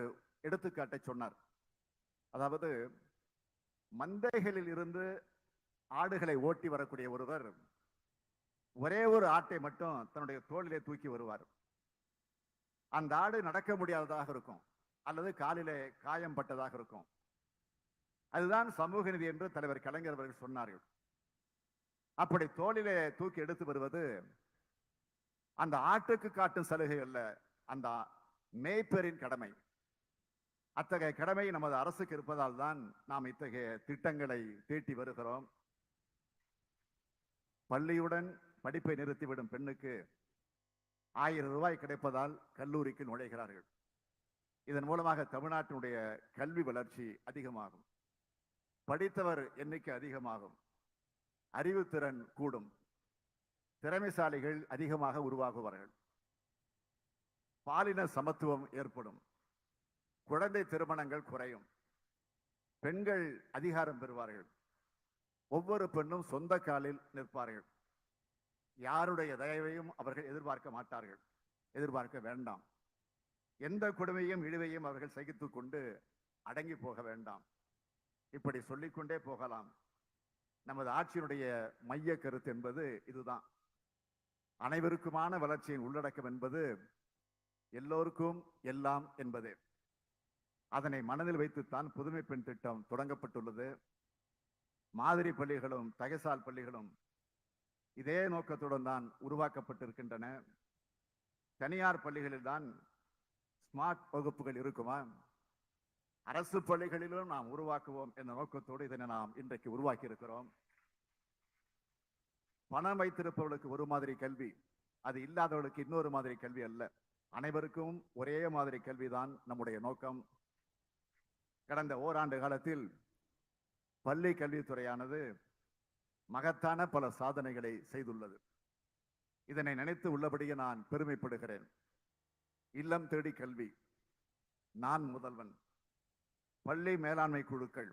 எடுத்துக்காட்டை சொன்னார். அதாவது மந்தைகளில் இருந்து ஆடுகளை ஓட்டி வரக்கூடிய ஒருவர் ஒரே ஒரு ஆட்டை மட்டும் தன்னுடைய தோளிலே தூக்கி வருவார். அந்த ஆடு நடக்க முடியாததாக இருக்கும், அல்லது காலிலே காயம் பட்டதாக இருக்கும். அதுதான் சமூக நீதி என்று தலைவர் கலைஞர் அவர்கள் சொன்னார்கள். அப்படி தோளிலே தூக்கி எடுத்து வருவது அந்த ஆட்டுக்கு காட்டும் சலுகை அல்ல, அந்த மேய்ப்பரின் கடமை. அத்தகைய கடமை நமது அரசுக்கு இருப்பதால் தான் நாம் இத்தகைய திட்டங்களை தீட்டி வருகிறோம். பள்ளியுடன் படிப்பை நிறுத்திவிடும் பெண்ணுக்கு 1000 ரூபாய் கிடைப்பதால் கல்லூரிக்கு நுழைகிறார்கள். இதன் மூலமாக தமிழ்நாட்டினுடைய கல்வி வளர்ச்சி அதிகமாகும், படித்தவர் எண்ணிக்கை அதிகமாகும், அறிவுத்திறன் கூடும், திறமைசாலிகள் அதிகமாக உருவாகுவார்கள், பாலின சமத்துவம் ஏற்படும், குழந்தை திருமணங்கள் குறையும், பெண்கள் அதிகாரம் பெறுவார்கள், ஒவ்வொரு பெண்ணும் சொந்த காலில் நிற்பார்கள், யாருடைய தயவையும் அவர்கள் எதிர்பார்க்க மாட்டார்கள், எதிர்பார்க்க வேண்டாம், எந்த கொடுமையும் இழிவையும் அவர்கள் சகித்துக் கொண்டு அடங்கி போக வேண்டாம். இப்படி சொல்லிக்கொண்டே போகலாம். நமது ஆட்சியினுடைய மைய கருத்து என்பது இதுதான். அனைவருக்குமான வளர்ச்சியின் உள்ளடக்கம் என்பது எல்லோருக்கும் எல்லாம் என்பதே. அதனை மனதில் வைத்துத்தான் புதுமை பெண் திட்டம் தொடங்கப்பட்டுள்ளது. மாதிரி பள்ளிகளும் தகைசால் பள்ளிகளும் இதே நோக்கத்துடன் தான் உருவாக்கப்பட்டிருக்கின்றன. தனியார் பள்ளிகளில் தான் ஸ்மார்ட் வகுப்புகள் இருக்குமா? அரசு பள்ளிகளிலும் நாம் உருவாக்குவோம் என்ற நோக்கத்தோடு இதனை நாம் இன்றைக்கு உருவாக்கி இருக்கிறோம். பணம் வைத்திருப்பவர்களுக்கு ஒரு மாதிரி கல்வி, அது இல்லாதவர்களுக்கு இன்னொரு மாதிரி கல்வி அல்ல, அனைவருக்கும் ஒரே மாதிரி கல்விதான் நம்முடைய நோக்கம். கடந்த ஓராண்டு காலத்தில் பள்ளி கல்வித்துறையானது மகத்தான பல சாதனைகளை செய்துள்ளது. இதனை நினைத்து உள்ளபடியே நான் பெருமைப்படுகிறேன். இல்லம் தேடி கல்வி, நான் முதல்வன், பள்ளி மேலாண்மை குழுக்கள்,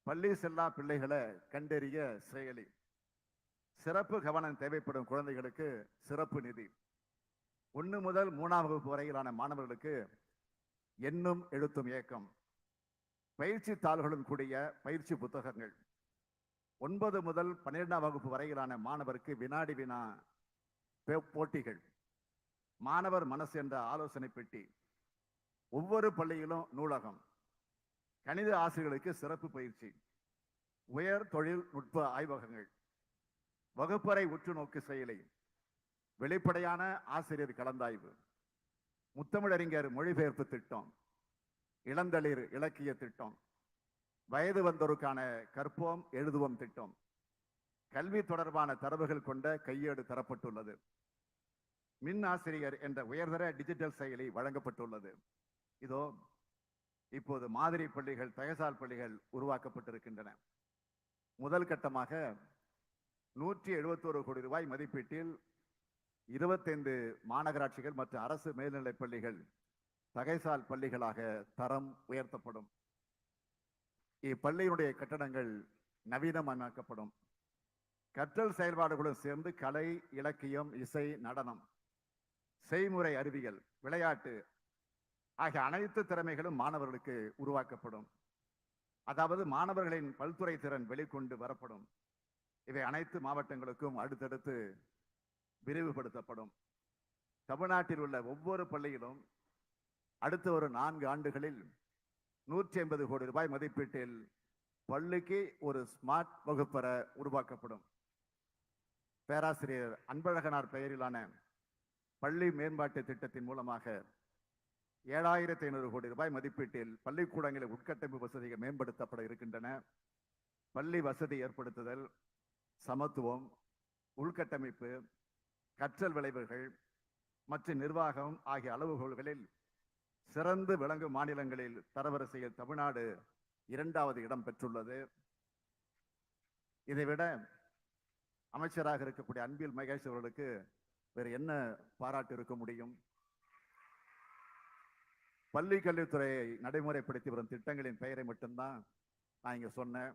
பள்ளி செல்லா பிள்ளைகளை கண்டறிய செயலி, சிறப்பு கவனம் தேவைப்படும் குழந்தைகளுக்கு சிறப்பு நிதி, 1 முதல் 3ஆம் வகுப்பு வரையிலான மாணவர்களுக்கு எண்ணும் எழுத்தும் இயக்கம், பயிற்சி தாள்களுடன் கூடிய பயிற்சி புத்தகங்கள், 9 முதல் 12ஆம் வகுப்பு வரையிலான மாணவருக்கு வினாடி வினா போட்டிகள், மாணவர் மனசு என்ற ஆலோசனை பெட்டி, ஒவ்வொரு பள்ளியிலும் நூலகம், கணித ஆசிரியர்களுக்கு சிறப்பு பயிற்சி, உயர் தொழில்நுட்ப ஆய்வகங்கள், வகுப்பறை உற்று நோக்கு செயலி, வெளிப்படையான ஆசிரியர் கலந்தாய்வு, முத்தமிழறிஞர் மொழிபெயர்ப்பு திட்டம், இளந்தளிர் இலக்கிய திட்டம், வயது வந்தோருக்கான கற்போம் எழுதுவோம் திட்டம், கல்வி தொடர்பான தரவுகள் கொண்ட கையேடு தரப்பட்டுள்ளது, மின் ஆசிரியர் என்ற உயர்தர டிஜிட்டல் செயலி வழங்கப்பட்டுள்ளது. இதோ இப்போது மாதிரி பள்ளிகள் தகைசால் பள்ளிகள் உருவாக்கப்பட்டிருக்கின்றன. முதல் கட்டமாக 171 கோடி ரூபாய் மதிப்பீட்டில் 25 மாநகராட்சிகள் மற்றும் அரசு மேல்நிலைப் பள்ளிகள் தகைசால் பள்ளிகளாக தரம் உயர்த்தப்படும். இப்பள்ளியினுடைய கட்டடங்கள் நவீனமயமாக்கப்படும். கற்றல் செயல்பாடுகளுடன் சேர்ந்து கலை, இலக்கியம், இசை, நடனம், செய்முறை அறிவியல், விளையாட்டு ஆகிய அனைத்து திறமைகளும் மாணவர்களுக்கு உருவாக்கப்படும். அதாவது மாணவர்களின் பல்துறை திறன் வெளிக்கொண்டு வரப்படும். இவை அனைத்து மாவட்டங்களுக்கும் அடுத்தடுத்து விரிவுபடுத்தப்படும். தமிழ்நாட்டில் உள்ள ஒவ்வொரு பள்ளியிலும் அடுத்த ஒரு 4 ஆண்டுகளில் 180 கோடி ரூபாய் மதிப்பீட்டில் பள்ளிக்கு ஒரு ஸ்மார்ட் வகுப்பறை உருவாக்கப்படும். பேராசிரியர் அன்பழகனார் பெயரிலான பள்ளி மேம்பாட்டு திட்டத்தின் மூலமாக 7500 கோடி ரூபாய் மதிப்பீட்டில் பள்ளிக்கூடங்களில் உட்கட்டமைப்பு வசதிகள் மேம்படுத்தப்பட இருக்கின்றன. பள்ளி வசதி ஏற்படுத்துதல், சமத்துவம், உள்கட்டமைப்பு, கற்றல் விளைவுகள் மற்றும் நிர்வாகம் ஆகிய அளவுகோல்களில் சிறந்து விளங்கும் மாநிலங்களில் தரவரிசையில் தமிழ்நாடு 2வது இடம் பெற்றுள்ளது. இதைவிட அமைச்சராக இருக்கக்கூடிய அன்பில் மகேஷ் அவர்களுக்கு வேறு என்ன பாராட்டு இருக்க முடியும்? பள்ளி கல்வித்துறையை நடைமுறைப்படுத்தி வரும் திட்டங்களின் பெயரை மட்டும்தான் நான் இங்க சொன்னேன்.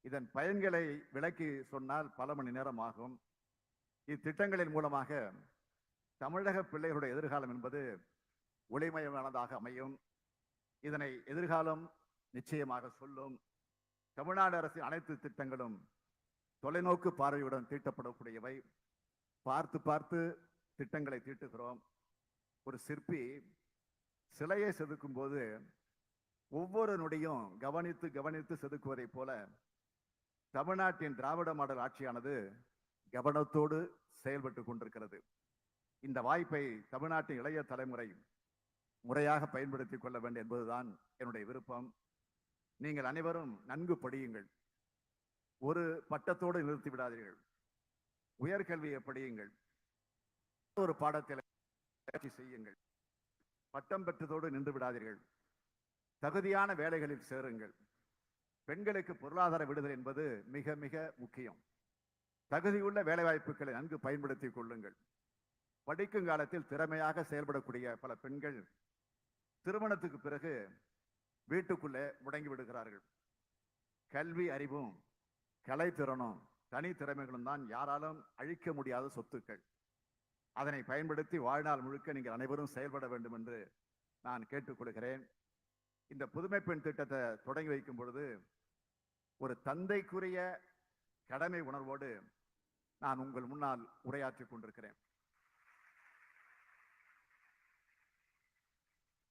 இதன் பயன்களை விளக்கி சொன்னால் பல மணி நேரம் ஆகும். இத்திட்டங்களின் மூலமாக தமிழக பிள்ளைகளுடைய எதிர்காலம் என்பது ஒளிமயமானதாக அமையும். இதனை எதிர்காலம் நிச்சயமாக சொல்லும். தமிழ்நாடு அரசின் அனைத்து திட்டங்களும் தொலைநோக்கு பார்வையுடன் தீட்டப்படக்கூடியவை. பார்த்து பார்த்து திட்டங்களை தீட்டுகிறோம். ஒரு சிற்பி சிலையை செதுக்கும் போது ஒவ்வொரு நொடியும் கவனித்து கவனித்து செதுக்குவதை போல தமிழ்நாட்டின் திராவிட மாடல் ஆட்சியானது கவனத்தோடு செயல்பட்டு கொண்டிருக்கிறது. இந்த வாய்ப்பை தமிழ்நாட்டின் இளைய தலைமுறை முறையாக பயன்படுத்திக் கொள்ள வேண்டும் என்பதுதான் என்னுடைய விருப்பம். நீங்கள் அனைவரும் நன்கு படியுங்கள். ஒரு பட்டத்தோடு நிறுத்தி விடாதீர்கள். உயர்கல்வியை படியுங்கள். ஒரு பாடத்தில் பயிற்சி செய்யுங்கள். பட்டம் பெற்றதோடு நின்று விடாதீர்கள். தகுதியான வேலைகளில் சேருங்கள். பெண்களுக்கு பொருளாதார விடுதலை என்பது மிக மிக முக்கியம். தகுதியுள்ள வேலைவாய்ப்புகளை நன்கு பயன்படுத்திக் கொள்ளுங்கள். படிக்கும் காலத்தில் திறமையாக செயல்படக்கூடிய பல பெண்கள் திருமணத்துக்கு பிறகு வீட்டுக்குள்ளே முடங்கி விடுகிறார்கள். கல்வி அறிவும் கலைத்திறனும் தனி திறமைகளும் தான் யாராலும் அழிக்க முடியாத சொத்துக்கள். அதனை பயன்படுத்தி வாழ்நாள் முழுக்க நீங்கள் அனைவரும் செயல்பட வேண்டும் என்று நான் கேட்டுக்கொள்கிறேன். இந்த புதுமை பெண் திட்டத்தை தொடங்கி வைக்கும் பொழுது ஒரு தந்தைக்குரிய கடமை உணர்வோடு நான் உங்கள் முன்னால் உரையாற்றிக் கொண்டிருக்கிறேன்.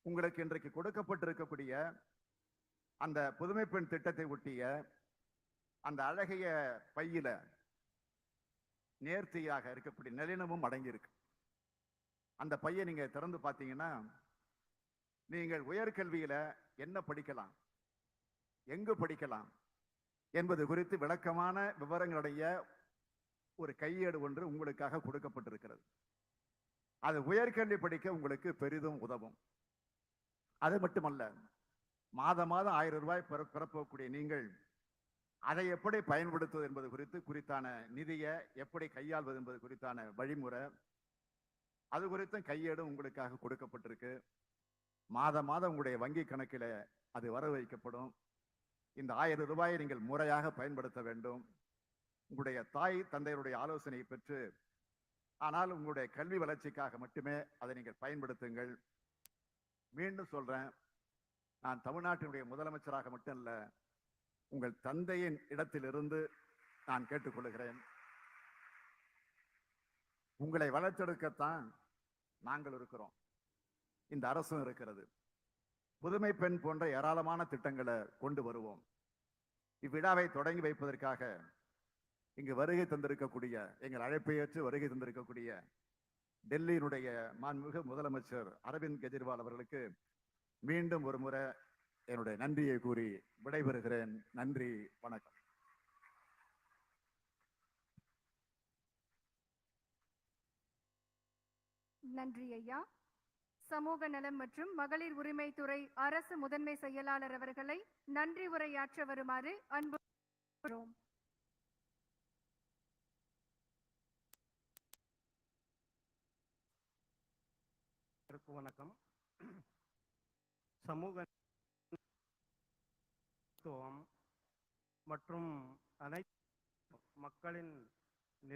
உங்களுக்கு இன்றைக்கு கொடுக்கப்பட்டிருக்கக்கூடிய அந்த புதுமை பெண் திட்டத்தை ஒட்டிய அந்த அழகிய பையில நேர்த்தியாக இருக்கக்கூடிய நளினமும் அடங்கி இருக்கு. அந்த பையை நீங்க திறந்து பார்த்தீங்கன்னா நீங்கள் உயர்கல்வியில என்ன படிக்கலாம், எங்கு படிக்கலாம் என்பது குறித்து விளக்கமான விவரங்களுடைய ஒரு கையேடு ஒன்று உங்களுக்காக கொடுக்கப்பட்டிருக்கிறது. அது உயர்கல்வி படிக்க உங்களுக்கு பெரிதும் உதவும். அது மட்டுமல்ல, மாதம் 1000 ரூபாய் பெறப்போகக்கூடிய நீங்கள் அதை எப்படி பயன்படுத்துவது என்பது குறித்தான நிதியை எப்படி கையாள்வது என்பது குறித்தான வழிமுறை, அது குறித்தும் கையேடும் உங்களுக்காக கொடுக்கப்பட்டிருக்கு. மாதம் உங்களுடைய வங்கி கணக்கில் அது வர வைக்கப்படும். இந்த 1000 ரூபாயை நீங்கள் முறையாக பயன்படுத்த வேண்டும். உங்களுடைய தாய் தந்தையருடைய ஆலோசனையை பெற்று, ஆனால் உங்களுடைய கல்வி வளர்ச்சிக்காக மட்டுமே அதை நீங்கள் பயன்படுத்துங்கள். மீண்டும் சொல்றேன், நான் தமிழ்நாட்டினுடைய முதலமைச்சராக மட்டும் இல்ல, உங்கள் தந்தையின் இடத்திலிருந்து நான் கேட்டுக்கொள்கிறேன். உங்களை வளர்த்தெடுக்கத்தான் நாங்கள் இருக்கிறோம், இந்த அரசும் இருக்கிறது. புதுமை பெண் போன்ற ஏராளமான திட்டங்களை கொண்டு வருவோம். இவ்விழாவை தொடங்கி வைப்பதற்காக இங்கு வருகை தந்திருக்கக்கூடிய, எங்கள் அழைப்பை ஏற்று வருகை தந்திருக்கக்கூடிய டெல்லியினுடைய மாண்புமிகு முதலமைச்சர் அரவிந்த் கெஜ்ரிவால் அவர்களுக்கு மீண்டும் ஒரு முறை என்னுடைய நன்றியை கூறி விடைபெறுகிறேன். நன்றி, வணக்கம். நன்றி ஐயா. சமூக நலம் மற்றும் மகளிர் உரிமைத்துறை அரசு முதன்மை செயலாளர் அவர்களை நன்றி உரையாற்ற வருமாறு அன்பு. வணக்கம். சமூக மற்றும் அனைத்து மக்களின்